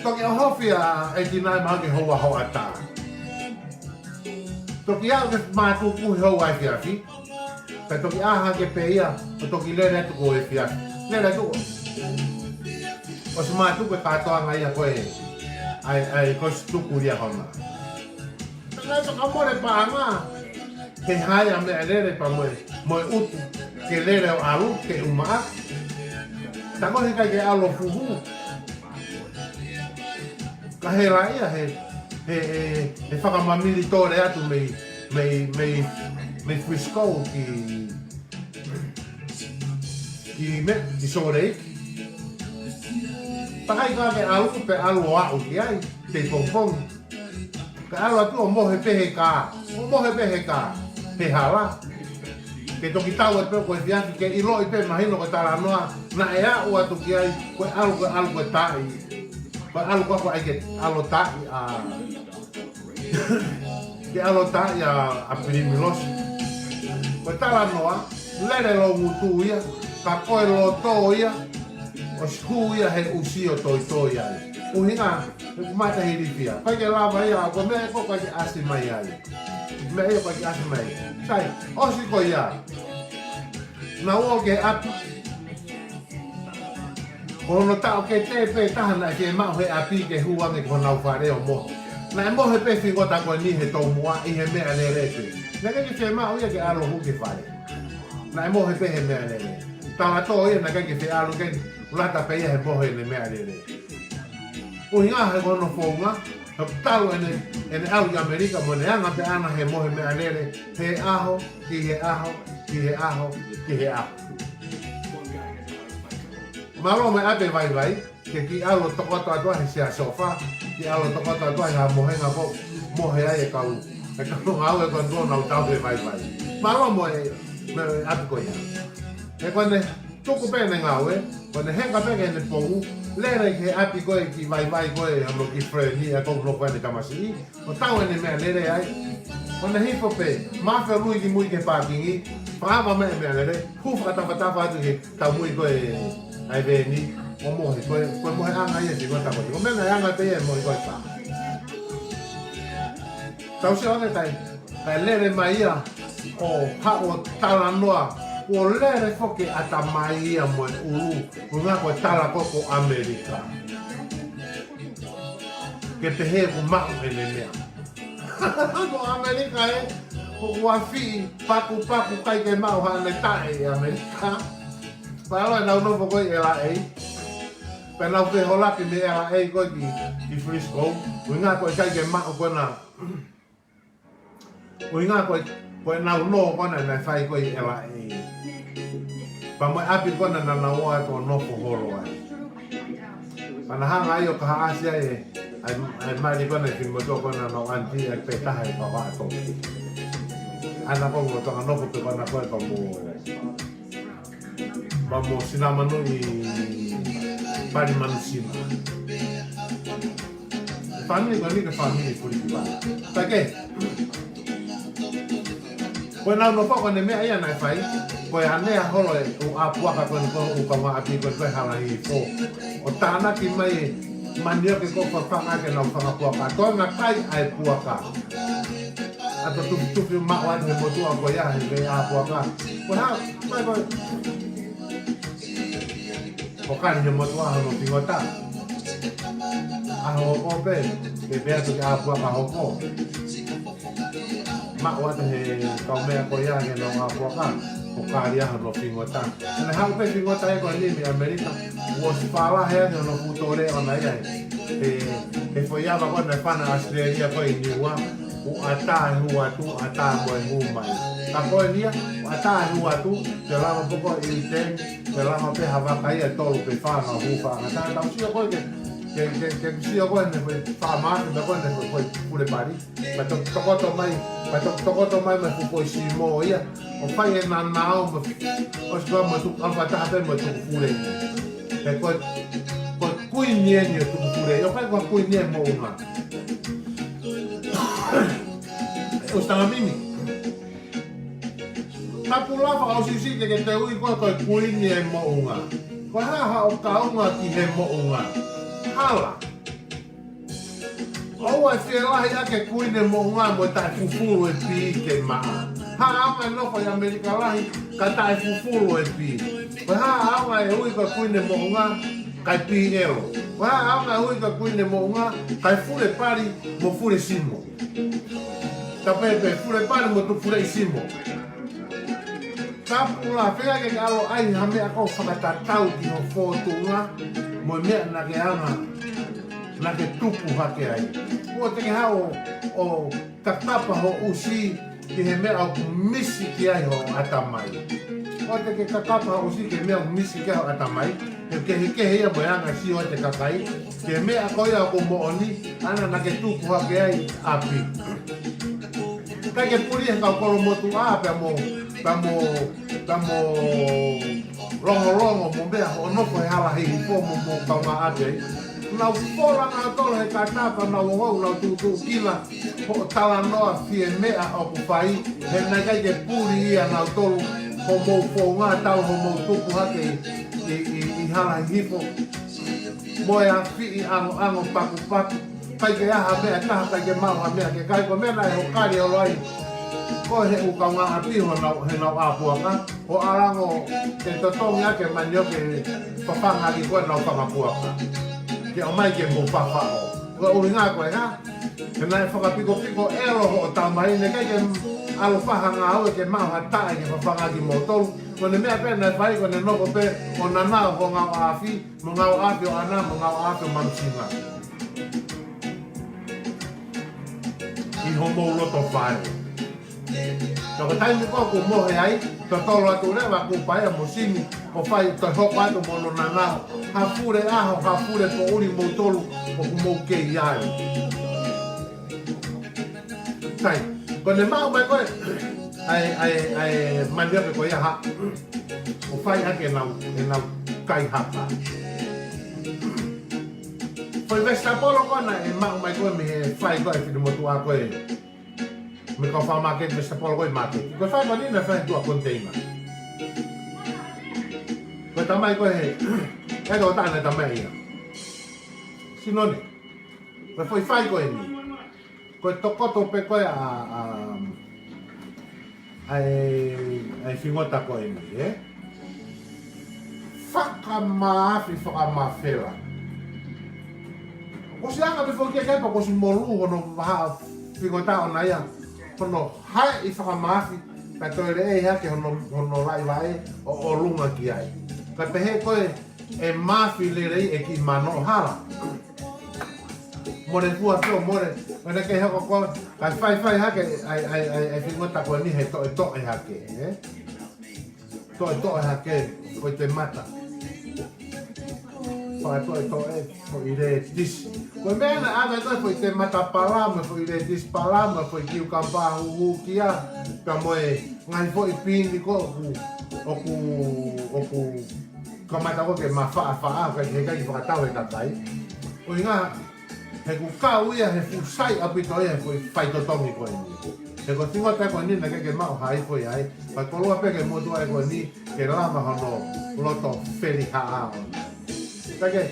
Toki o hofia e tina e maha ke hoa hoa tā. Toki au ke mātu puhi hoa e fiafi. Kai toki aha ke pe ia, o toki lere atu ko e fiafi. Lere atu ko. O si mātu ke katoanga ia koe, ai koe stuku ria hona. Ngai toka more paanga, ke haia me e lere pa moe utu, ke lere o alu, ke umaa. Tango he kai ke alo fuhu. Ka he la ia he whakamamiri tore atu me frisco ki sore iki. Pakai ka ke alu pe alu o au ki ai, te pongpong. Ka alu atu o mohe pehe ka, he hala. Ke toki tau e peo koe fiaki ke ilo i pe mahino koe tala noa, na e au atu ki ai, koe alu koe tai. Koe alu koe ai ke alo tai ke alo tai a Pirimilosi. Koe tala noa, lere lo mutu ia, ka koe lo tō ia, o siku ia he usio toi ai. Uhinga, e kumata hiri fia. Koe ke lava ia, koe mea koe koe ke asi mai ai. Mea ia koe ke asi mai. Sai, osi koe ia. Na uo ke atu, Kono tau ke te pe tahana ke mau he api ke huange ko nau whare o mo. Na mo he pe fingo ta ko ni he tau mua I he mea le rete. Naka ke te mau ia ke alo hu ke whare. Na mo he pe he mea le rete. Tanga to ia naka ke te alo ke ulata pe ia he mo he le mea le rete. O hinga he kono whaunga. Tau ene au I Amerika mo ne anga pe ana he mo he mea le rete. He aho, ki he aho, ki he aho, ki he aho. Malo me ape vai ke ki alo tokoto atua he sia sofa ki alo tokoto atua ha mohenga ko mohe ai kau e kau ngau e kon dona o tau vai malo mo me ape ko ia e kone tuku pene ngau e kone henga peke ne pongu lere ke ape ko ki vai ko e amo ki freni e ko no pene kamasi o tau ene me lere ai kone hipo pe ma fe lui ki mui ke pakingi Prava me lere hu fata atu ke tau mui ko e ai veni o mohe ko mohe anga ia si gota ko me na anga te e mohe ko ta tau se ona tai lere mai ia o ha o tala noa o lere foke ata mai ia mo uru nga ko tala ko Amerika ke te he ko ma ele mea ko Amerika e ko wafi paku kai ke mau ha le tai Amerika Pala na no ko LA. Pena o ke hola ki me LA ko ki Frisco. Winga ko kai ke ma ko na. Winga ko na no ko na fai ko LA. Pa mo api ko na wa ko no ko holo ai. Pana hanga yo ka Asia ai mai ko na ki mo ko na no anti e peta hai pa wa ko. Ana ko mo to no ko pe na ko mo. Vamos sinamano I pari manusima. Family ko ni ka family ko di ba. Take. Ko na no pa ko ne me ai na fai. Ko ane a holo o apua ka ko o ka ma api ko hala I fo. O tana ki mai manio ke ko fa ke na fa apua ka. To na kai ai apua ka. Ato tu ma wa he mo tu a ko ya he apua ka. Ko ha mai ko o kani mo tua no pingota aho ope ke pe to ka apua ka hoko ma wa te ka me ko ya ke no apua ka o kari no pingota na ha pe pingota e ko ni mi Amerika was para he no futore ona ya e foi ya ba na pana Australia ko I niwa o ata mo e mai a ko dia ata tu te lava poco I ten te lava pe hava kai e tolu pe fa na hu fa na ta si ko ke si ko ne fa ma ne ko ne ko pure pari pa to mai me fu si mo ia o fa e na o so mo tu alfa ta pe mo tu pure e ko kuinien tu pure yo fa ko kuinien mo una o sta mimi Tapulava o sisi ke te ui ko kuini e mo unga. Ko ha o kaunga ki he mo unga. Hala. O a se lahi ake kuini mo unga mo ta fufuru e pi ke maa. Ha ama no ko Amerika lahi ka ta fufuru e pi. Ko ha ama e ui ko kuini mo unga kai pi ero. Ko ha ama ui ko kuini mo unga kai fure pari mo fure simo. Ta pepe fure pari mo tu fure simo. Tapula fea ke alo ai hame ako whakatatau ki no whotunga mo mea na ke anga na ke tupu hake ai. Kua te ke hao o katapa ho usi ki he mea o misi ki ai ho atamai. Kua te ke katapa ho usi ki he mea o misi ki ai ho atamai. Ke he ia mo anga si o te kakai. Ke mea koia o mo oni ana na ke tupu hake ai api. Kai ke puri he kau kolo motu ape tamo rongo mo bea o no ko hala hi fo mo ka ma ate na fora na to he katapa na wo na tu kila ho tala no fie mea o ku pai he na kai ke puri ia na tolu ho mo fo nga tau ho mo tu ku hake I hala hi fo mo ya fi ango paku kai ke aha mea ka kai ke mau mea ke kai ko mena ho kari o lai ko he u ka nga api ho na he na apuaka o arango ke totongi ake manyo ke papanga ki ko na whakapuaka ke o mai ke mo whakao ko uri ngā koe ha ke nai whakapiko piko ero ho o tamai ne kai ke alo whahanga au ke mau hatai ke papanga ki mo tolu ko ne mea pēr nai whai ko ne noko pē o na nao ho ngau afi mo ngau afi o ana mo ngau afi o mamsinga I ho mou loto whai so ka taimi ko ku mohe ai to tolo atu rewa ku pai mo sini o whai to hoko atu mo no na nao ha fure aho ha fure po uri mo tolu o ku mou kei ai tai ko ne mau mai koe ai mandia pe ko ia ha o whai ake nau kai hapa foi vesta polo kona e mau mai koe me whai koe whinu motu a koe me ka wha market vesta polo koe market ko whai mani na whai tua container ko tamai koe he e ko tāne tamai ia sinone ko foi whai koe ni ko tokoto pe koe ai fingota koe ni whakamaafi whakamawhera ko si anga me whokia kaipa ko si molu hono waha fingota o na ia hono hai I whakamaafi ka toi re e hake hono lai wae o lunga ki ai ka pehe koe e maafi le rei e ki mano hala more fua feo more Wena ke hoko ko ka whai hake ai fingota koe ni he to e hake to e hake ko te mata Whai to e ko I re tisi Koe mea na ave koe ko I te mata palama ko I re tisi palama ko I kiu kampa hu kia ka moe ngai fo I pini ko oku ka mata ko ke ma faa ka he kai whakatau e tatai o I ngā he ku kau ia he fusai apito ia ko I whai totongi koe ni he ko tingota koe ni na ke mau hai koe ai pa kolua peke motu ai koe ni ke lama hono loto wheri haa Take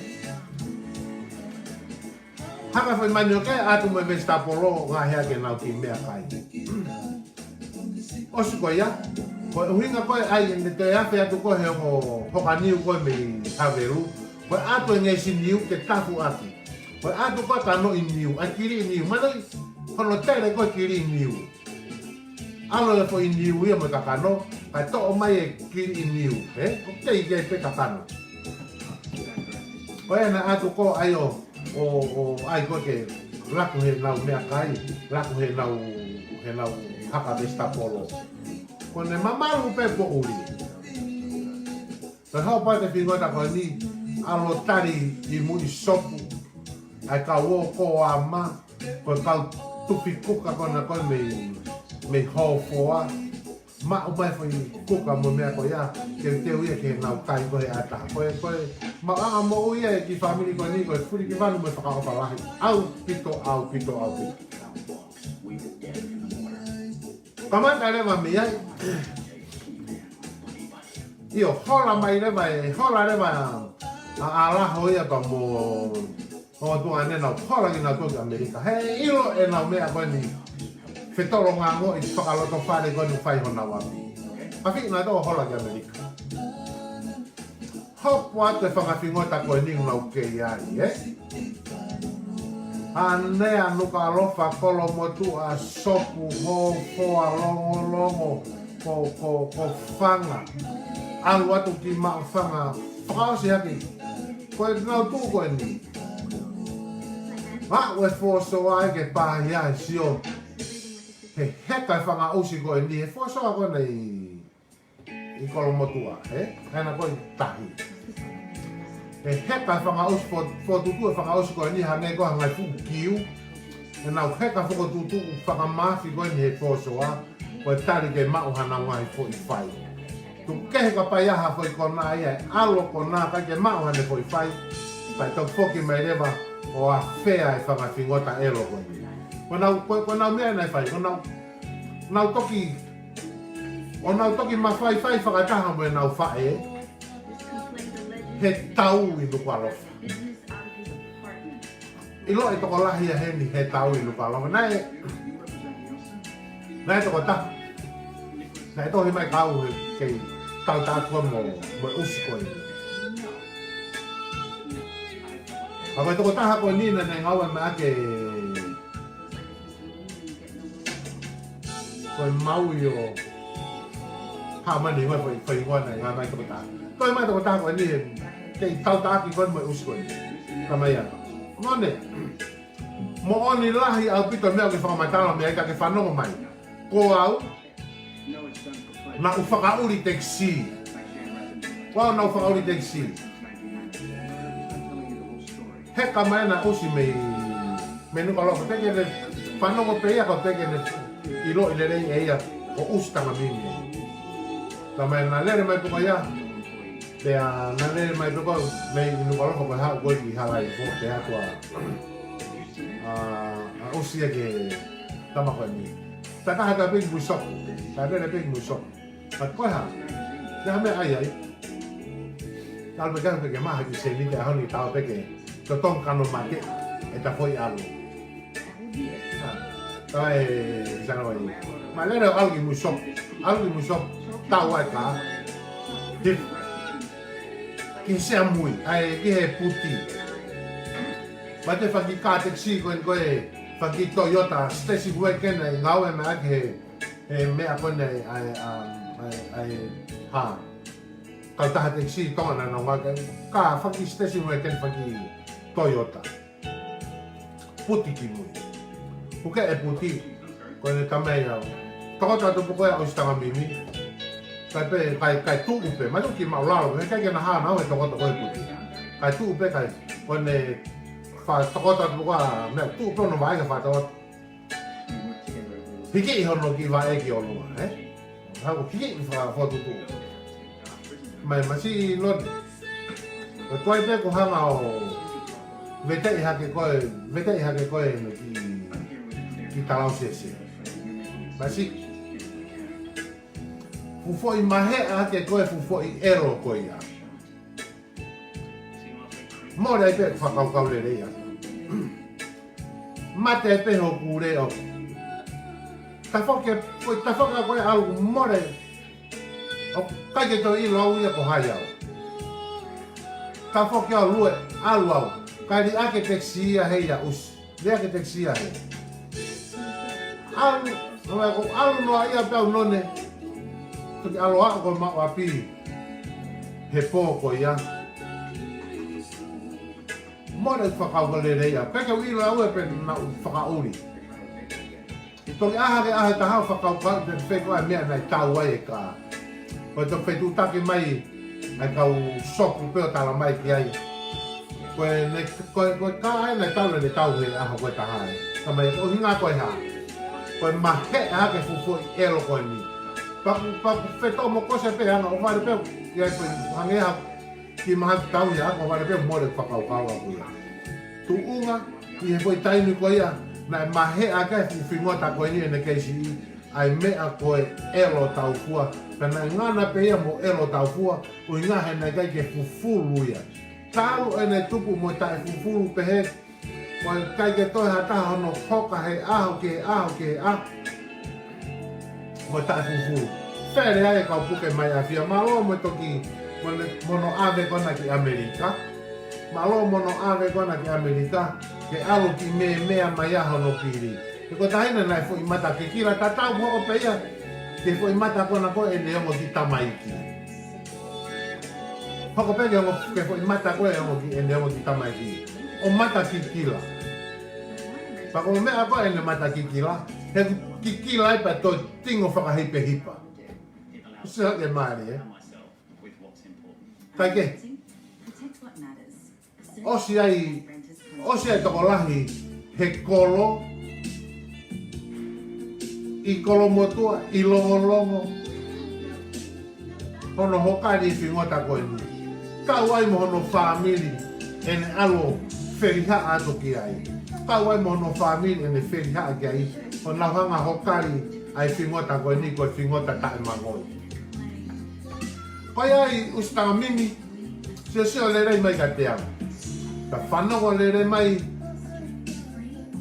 Haka foi manio ke atu me vesta polo ngā hea ke nau ki mea kai Osu koe ia Koe uhinga koe ai ne te awhi atu koe he hoka niu koe me haveru Koe atu e ngesi niu ke tafu atu Koe atu koe ka no I niu, ai kiri I niu Manai hono tere koe kiri I niu Alo le fo I niu ia me kakano Kai to'o mai e kiri I niu Ko kei kei pe kakano Koe na atu ko ai o ai ko ke laku he nau mea kai, laku he nau haka vesta polo. Ko ne mamaru pe po uri. Ka hau pa te whingota koe ni, alo tari I mui sopu, ai ka uo ko a ma, koe kau tupi kuka kona koe me hau foa. Ma o mai foi kuka mo mea ko ia ke te uia ke nau kai ko he ata koe ma anga mo uia ki family ko ni ko furi ki vanu me whaka opa lahi au pito kamata rewa me ai io hola mai rewa hola rewa a ala hoia pa mo o tu ane na hola ki na toki Amerika he ilo e na mea ko ni Fetoro ngā ngō I whakaloto whare koe nu whai hona wapi. Awhi nā tō hola ki Amerika. Hopo atu e whakawhingota koe ningu nau kei ai, Anea nuka alofa kolo motu a sopu ho hoa longo ko whanga. Alu atu ki maa whanga. Whakaosi haki. Koe nau tū koe ni. Ma ue fōso ai ke pāhi ai sio. He heka e whanga usi koe ni, he whosoa koe nei I kolo motua, Hena koe tahi. He heka e whanga usi, whotutu e whanga usi koe ni, hanei koe hangai fu kiu. E nau heka whotutu whanga maafi koe ni he whosoa, koe tari ke mau hana ngai fo I whai. Tu kehe ka pai aha fo I kona ia, alo kona kai ke mau hane fo I whai, pai tau whoki mai rewa o a whea e whanga whingota elo koe ni. Ko nau mea nei whai, ko nau toki ma whai whakataha mo e nau whae he tau I nuku alofa. I lo e toko lahi a heni he tau I nuku alofa. Nai toko ta. Nai to hi mai kau ke tau ta ko mo usi ko. Apa toko ta ko ni na nai ngawa ma ke ko mau yo. Ha ma ni wa foi wa nai nga mai toko ta. Ko mai toko ta ko ni ke tau ta ki ko mo usi ko. Kamaya. Ngone. Mo oni lahi au pito mea ke whakamatala mea ka ke whanongo mai. Ko au, na u whakauri teksi. Wao na u whakauri teksi. Heka mai na usi me nuka loko teke ne whanongo peia ko teke ne ilo ile rei eia o ustama mimi. Tamai na lere mai puka ia. Pea na lere mai puka me nuka loko pa hao goi ki halai ko te atua. Usia ke tama ko ni. Taka haka big musok. Taka na big musok. At ko ha. Ya me ai. Tal me kan ke ma ki se ni te honi tao peke. To tong kano mate eta foi alu. Tai sana wa ni. Ma le algi musok. Algi musok tao wa ka. Ki se amui. Ai ki he puti. Mate whaki kā teksi koe whaki Toyota stesi hue kena I ngau e mea he mea kone ai kautaha teksi tōna na waka kā whaki stesi hue kena whaki Toyota puti ki mui puke e puti kone tamei au Toyota tu pukoe au stanga mimi kai tu upe mai tu ki maulalo kai kena haa nau e Toyota koe puti kai tu upe kai kone Takota buka me tu prono vai ka fato. Piki I hono ki vai ki ono ha ko piki fa foto tu. Mai masi lon. Ko toi pe ko hanga o vete I hake koe no ki talau sese. Masi fu foi mahe hake koe fu foi ero koe ya. Mora I pe whakau le reia. Mate pe ho kure o. Ta whaka koe alu more. O kai ke to I lau ia ko hai au. Ta whaka au lue alu au. Kai di ake teksi ia hei a us. Di ake teksi ia hei. Alu noa ia pe au none. Tuki alu ako ko maa wapi. He pōko ia. Mora I whakau le reia. Peka wilo au e pe na whakauri. I toki aha tahau whakau kau te wheko ai mea nei tau ai e ka. Koe to whetu take mai ai kau sopu peo tala mai ki ai. Koe ka ai nei tau le tau he aha koe tahai. Kamai o hinga koe ha. Koe mahe aha ke fufu I elo koe ni. Paku wheto mo kose pe hanga o whare peo. Iai koe hangeha ki maha tau ia ko wale pe more whakau kau aku ia. Tu unga ki he poi tainu ko ia na mahe aka fu fingota ko ni ne keisi ai mea koe elo tau fua. Pena ngana pe ia mo elo tau fua o inga he na kai ke fufulu ia. Tau ene tupu mo tai fufulu pe he ko kai ke toi hata hono hoka he aho ke a mo tai fufulu. Fere ai kau puke mai afia malo mo toki mono ave kona ki Amerika. Malo mono ave kona ki Amerika. Ke alu ki mea mai aho no piri. Ke ko tahina nai fo I mata ke kira tatau mo o peia. Ke fo I mata kona ko e neongo ki tamaiki. Hoko pe ke fo I mata ko e neongo ki tamaiki. O mata ki kila. Pako mea ko e ne mata ki kila. He ki kila I pa to tingo whakahipe hipa. Kusa ke maari Taike. Osi ai toko lahi he kolo I kolo motua I longo hono hokari fingota koe ni. Kau ai mo hono family ene alo feriha ato ki ai. Kau ai mo hono family ene feriha ki ai. Hono hanga hokari ai fingota koe ni koe fingota tae mangoi. Koe ai ustama mimi se o le rei mai ka te au. Ka whanongo le rei mai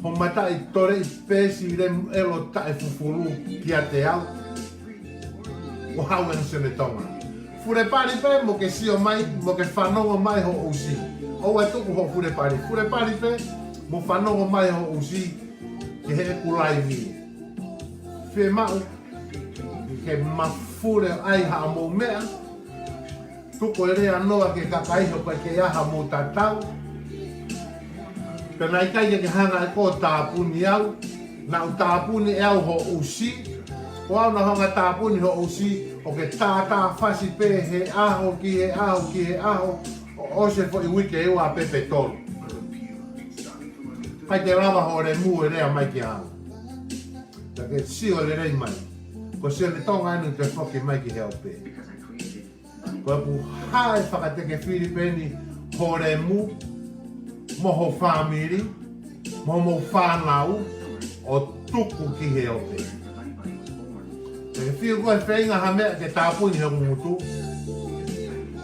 Ho mata I tore I pesi re elo tae fufuru kia te au. O hau en sene tonga. Fure pari pe mo ke sio mai, mo ke whanongo mai ho usi. O e tuku ho fure pari. Fure pari pe mo whanongo mai ho usi ke he kulai mi. Whe mau ke mafure ai ha mo mea. Tuko e rea noa ke kakaiho pa ke aha mo tatau. Pena i kai ke hanga e ko tāpuni au. Na u tāpuni e au ho usi. O au na hanga tāpuni ho usi. O ke tātā whasi pe he aho ki he aho ki he aho. O se fo I wike e ua pepe tolu. Kai te lava ho re mu e rea mai ki aho. Ta ke sio le rei mai. Ko sio le tonga anu te whoki mai ki he au pe. Ko e pu hae whakateke Filipeni ho re mu. Moho whamiri, moho whanau, o tuku ki he o te. Te whiu koe whainga ha mea ke tāpuni he ngutu.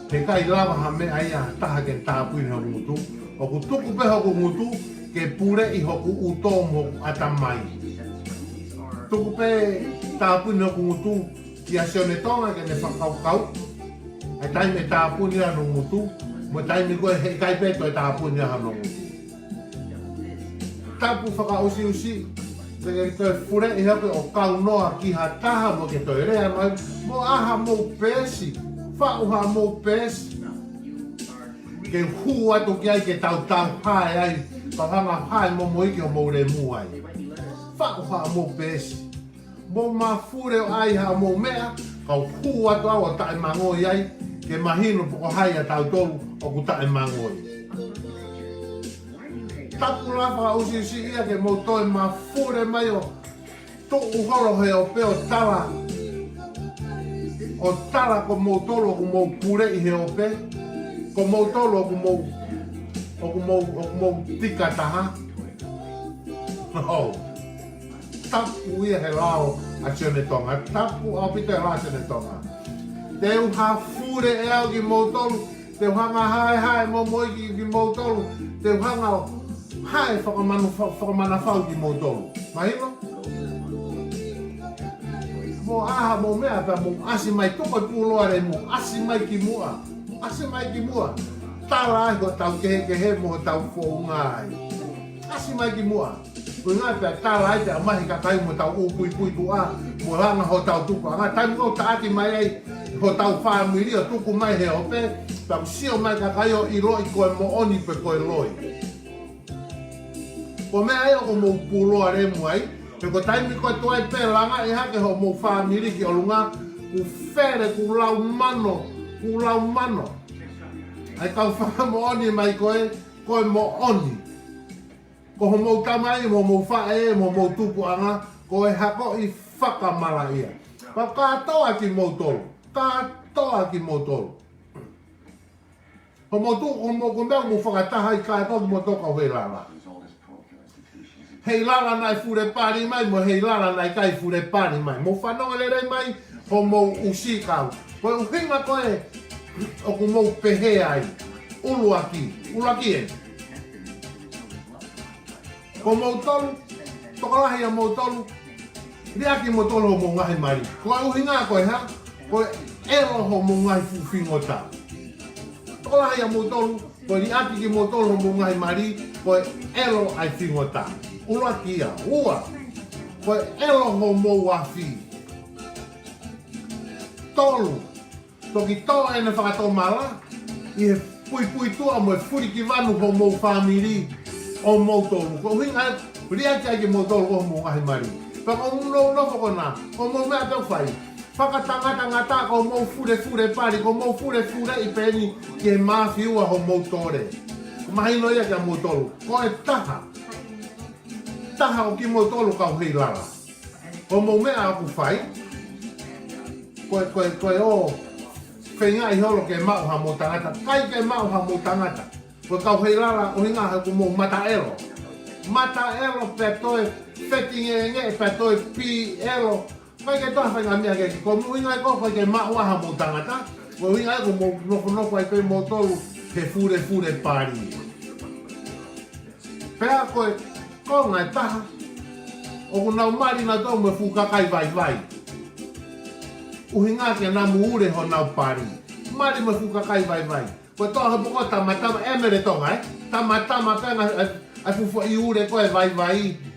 He kai lava ha mea ia taha ke tāpuni he ngutu. O ku tuku pe hoku ngutu, ke pure I hoku utomo atamai. Tuku pe tāpuni hoku ngutu, ki a sione tonga ke ne whakaukau. Ai taime tāpuni anu ngutu. Mo taimi koe he kai peto e tāpuni aha no ngutu. Tapu whakausi usi, te koe fure I hape o kaunoa ki ha taha mo ke toi rea mai, mo aha mo pesi, whauha mo pesi. Ke hu atu ki ai ke tau hae ai, pahanga hae mo moiki o mo re mu ai. Whauha mo pesi. Mo mafure o ai ha mo mea, kau hu atu au o tae mangoi ai, ke mahino poko hai a tau tolu o ku tae mangoi. Tapu lafa usi usi ia ke mo toi mafure mai o to uholo he o peo tala. O tala ko mo tolo ku mo pure I he o pe. Ko mo tolo ku mo tika taha. No. Tapu ia he lao a sione tonga. Tapu au pita la sione tonga. Te uha fure e au ki mo tolu. Te uhanga hae mo moi ki mo tolu. Te uhanga hae whakamana whau ki mo tolu. Mahino? Mo aha mo mea pa mo asi mai toko puloa re mo asi mai ki mua. Asi mai ki mua. Tala ai ko tau kehe mo tau whounga ai. Asi mai ki mua. Ko ngā pia tala ai te amahi kakai mo tau upui tu a. Mo hanga ho tau tuku. Ngā taimi ko taati mai ai ho tau whamiri o tuku mai he ope. Tau sio mai kakai o I roi koe mo oni pe koe loi. Ko mea eo ko mo puloa re mu ai. Pe ko taimi koe tuai pe langa e hake ho mo whamiri ki o lunga. Ku where ku lau mano. Ku lau mano. Ai kau whamo oni mai koe. Koe mo oni. Ko ho mo tamai mo whae mo tupu anga. Ko e hako I whakamala ia. Pa katoa ki mo tolu. Katoa ki mo tolu. Ho mo tu o mo kumbea mo whakataha I katoa mo toka hei lala. Hei lala nai fure pari mai mo hei lala nai kai fure pari mai. Mo whanonga le rei mai ho mo usi kau. Koe uhinga koe o ku mo pehe ai. Uluaki. Uluaki e. Ko mo tolu. Tokalahi a mo tolu. Riaki mo tolu ho mo ngahi mari. Koe uhinga koe ha. Koe elo ho mo ngahi fuwhingota. Tokalahi a mo tolu. Koe riaki ki mo tolu ho mo ngahi mari. Koe elo ai whingota. Uluaki ia. Ua. Koe elo ho mo wafi. Tolu. Toki to ene whakato mala. I he pui tua mo e furi ki vanu ho mo whamiri. O mo tolu. Ko hinga riaki ai ki mo tolu ho mo ngahi mari. Paka uno whakona. O mo mea tau whai. Whakatangata ngata ko mo fure pari. Ko mo fure I peni ki he mawhi ua ho mo tore. Mahino ia kia mo tolu. Ko e taha. Taha o ki mo tolu kau hei lala. Ko mo mea aku whai. Koe o whenga I holo ke mau ha mo tangata. Kai ke mau ha mo tangata. Koe kau hei lala o hinga ha ku mo mata elo. Mata elo pe toi whetinge nge pe toi pi elo. Kai ke toha whenga mea ke. Ko mo hinga ko koe ke mau ha mo tangata. Koe hinga ko mo noko ai pe mo tolu he fure pari. Pea koe Ko ngai taha. O kuna umari na tau me fukakai vai. Uhinga ke na muure ho na pari. Mari me fukakai vai. Ko to ha poko tamatama e mere tonga tamatama pena ai fufu I ure ko e vai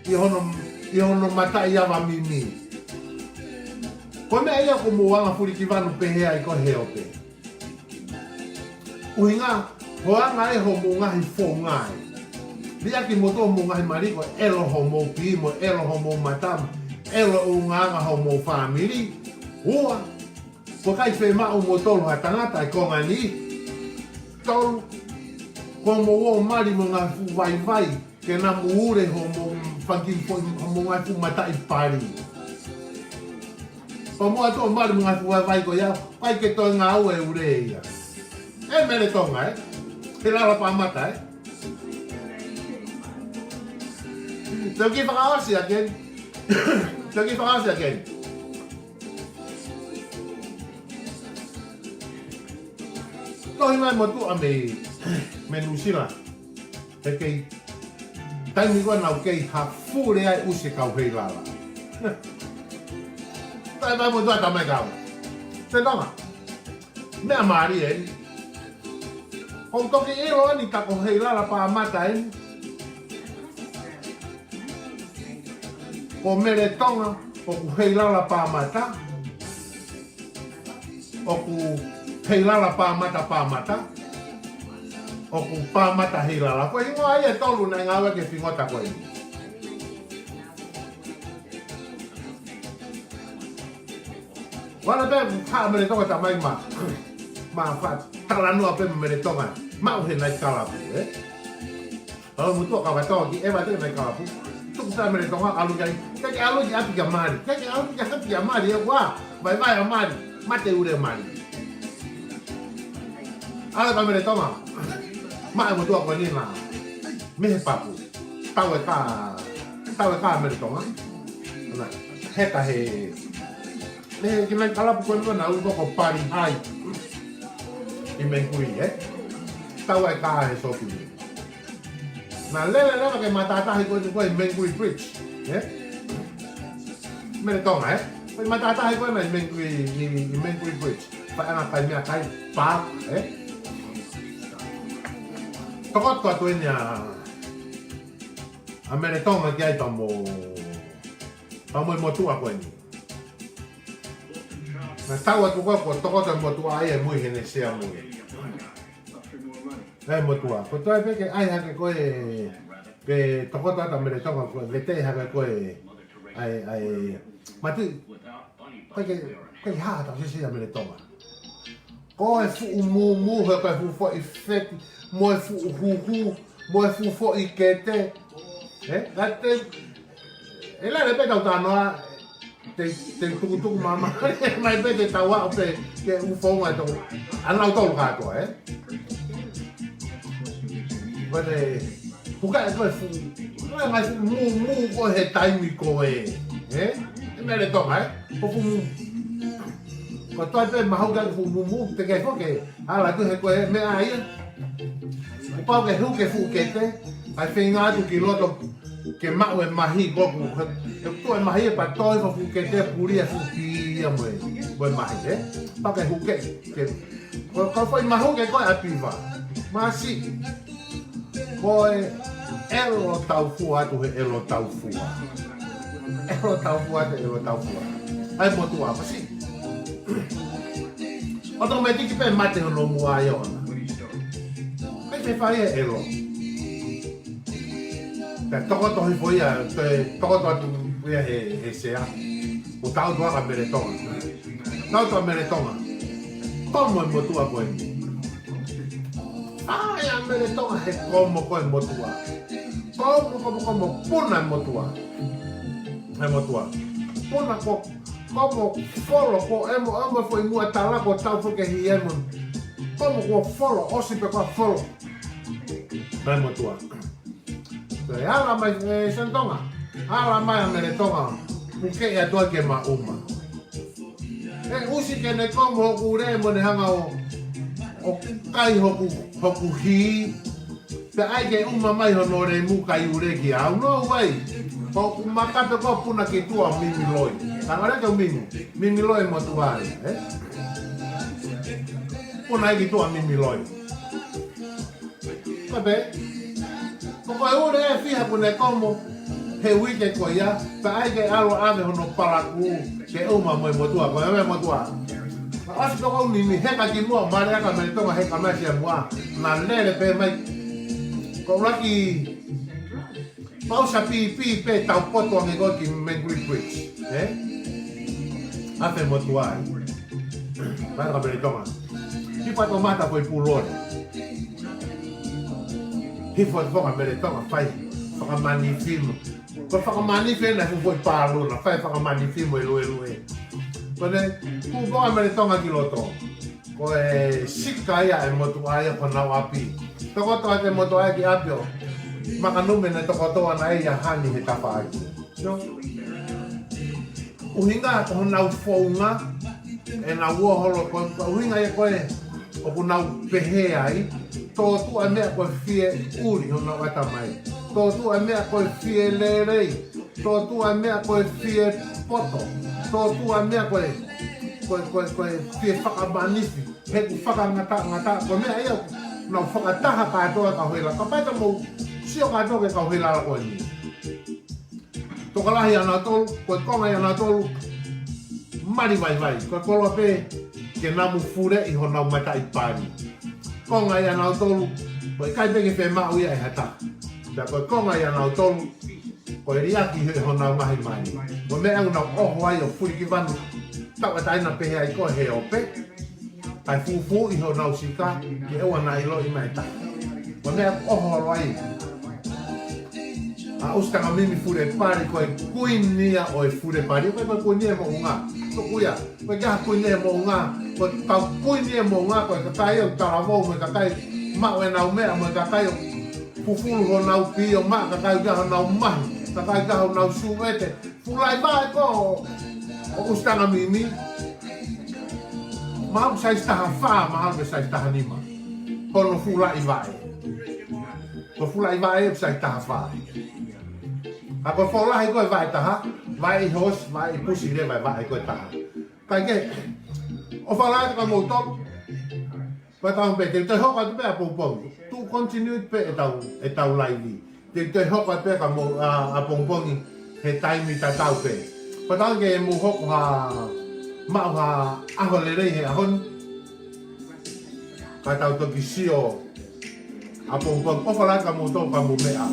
I hono mata I ava mimi. Ko me ia ko moanga furi ki vanu pehe ai ko he ope. Uhinga ho anga e ho monga hi fo ngai. Lia ki moto monga hi mariko elo ho mo pimo elo ho mo matama elo unga ho mo family. Ua ko kai fe ma o motolo ha tangata I ko ngani. Tolu ko mo o mari mo nga fu vai ke na muure ho mo fangi ho mo nga fu mata I pari. Ko mo ato mari mo nga fu vai ko ya kai ke to nga o e ureia. E mere tonga Te la pa mata Te ki whakaasi again. Te ki whakaasi again. Tohi mai mo tu a me Nusila. E kei taimi koe nau kei ha fure ai usi kau hei lala. Tai mai mo tu a tamai kau. Te tonga. Mea maari e. Kong toki ilo ani tako hei lala pa mata e. Ko mere tonga o ku hei lala pa mata. O ku hei lala pa mata. O ku pa mata hei lala. Ko ingo ai e tolu na ngawe ke fingota ko i. Wala pe ha mere tonga tamai ma. Ma fa talanu ape mere tonga. Ma o he nai kalapu Kalau mutu ka wato ki e wa te nai kalapu. Tu sa mere tonga alu kai. Ke alu ki api mari. Ke alu ki api mari e wa. Vai mari. Mate ure mari. Ala ka mere tonga. Ma mutu ko ni na. Me papu. Tawe ka mere tonga. Na. Heta he. Le ki nai kalapu ko na u ko pari ai. I mengkui Tawe ka he sopi. Na lele ke matata ko I mengkui bridge. Mere tonga Ko matata ko na mengkui bridge. Pa ana kai mea kai pa Tokot ko tu nya. A mere tonga ki ai tomo. Tomo mo tu ako ni. Na tawa tu ko tokot mo tu ai e moi hene sea moi. Ai motua. Ko toi pe ke ai ha ke koe ke toko ta mere tonga ko le te ha ke koe ai matu ko ha ta se mere tonga. Ko e fu mu ha ka fu fo effect mo e fu mo e fu fo I kete. Gate ela le pe ta no te tu mama mai pe te tawa pe ke u fo ma to ana to ka to Vale, puka e koe fu. Koe mai fu mu ko he taimi ko e. E mere tonga Ko fu mu. Ko toi pe mahau ka fu mu te ke fo ke. Ala tu he koe me ai. Ko pau ke hu ke fu ke te. Ai whinga tu ki loto ke mau e mahi goku. E tu e mahi e pa toi fo fu ke te puri e fu pi a moe. Boe mahi Pau ke hu ke. Ko foi mahau ke koe apiva. Masi. Koe elo tau fua tu he elo tau fua. Elo tau fua te elo tau fua. Ai motu apa sih? Otomatik pe mate no mua iona. Kai te fai elo. Te toko to hi foi a te toko to tu he sea. O tau do a mere tonga. Tau to mere tonga. Como motu apa Ai, a mere tonga he como koe motua. Como puna motua. He motua. Puna ko como folo ko emo foi mua tala ko tau fo ke hi emo. Como ko folo, osi pe ko folo. He motua. Te ala mai sentonga. Ala mai a mere tonga. Muke e atua ke ma uma. Usi ke ne como kure mo ne hanga o kai hoku hi Pe ai ke uma mai hono re muka i ureki au no way. Ko makape ko puna ki tua mimi loi. Tangare ke mimi loi mo tuai, Puna ki tua mimi loi. Kape. Ko ko ure e fiha pune komo he wike ko ya, pe ai ke alo ave hono paraku ke uma mo tua, ko me mo tua. Asi ko ni heka ki mo mare ka me tonga heka me sia mo na lele pe mai ko laki pausa pi pe tau poto nge go ki mengui twitch afe mo tua vai ka me tonga ki pa to mata ko pulone ki fo ka me tonga fai ka mani film ko ka mani film na fo palo na fai ka mani film e Kone, ku boa me tonga ki loto. Ko e sika ia e motu aia ko nau api. Toko toa te motu aia ki apio. Maka nume ne toko toa na ia hani he tapa aki. No? Uhinga ko nau founga e na ua holo ko uhinga ia koe o ku nau pehe ai. Tō tu a mea koe fie uri ho nau ata mai. Tō tu a mea koe fie lerei. Tō tu a mea koe fie poto. Tō tu a mea koe fie whakamanifi, he ku whakangata, ko mea ia nau whakataha katoa ka hoila, ka paita mou sio katoa ke ka hoila la koe ni. Toka lahi ana tolu, koe konga i ana tolu, mari vai, koe koloa pe ke namu fure i ho nau mata i pari. Konga i ana tolu, koe kai peke whe mau ia e hata. Pea koe konga i ana tolu, koe riaki he ho nau mahi mai. Mo mea nau oho ai o furi ki vanu. Tawa taina pehe ai koe he ope. Tai fufu i ho nau sika, ki ewa na ilo i mai ta. Mo mea oho alo ai. A ustaka mimi fure pari koe kuinia o e fure pari. Koe kuinia mo unga. So kuia, koe kaha kuinia mo unga. Koe tau kuinia mo unga koe kakai au taravou me kakai mau e nau mea mo kakai au fufulu ho nau pio ma kakai kaha nau mahi. Kakai kaha nau suwete. Fulai bae ko o ustana mimi. Mau sa istaha wha, mahal me sa istaha nima. Kono fulai bae. Ko fulai bae sa istaha wha. Ako folahi koe vai taha, vai hos, vai pusi re vai koe taha. Kai ke, o falai ka mo top. Vai tahu pe, te hoka te pe a pongpongi. Tu continue pe e tau live. Te hoka pe ka mo a pongpongi he taimi ta tau pe. Vai tahu ke mo hoka ha mau ha aho le rei he ahon. Kai tau toki sio a pongpongi. O falai ka mo top ka mo mea.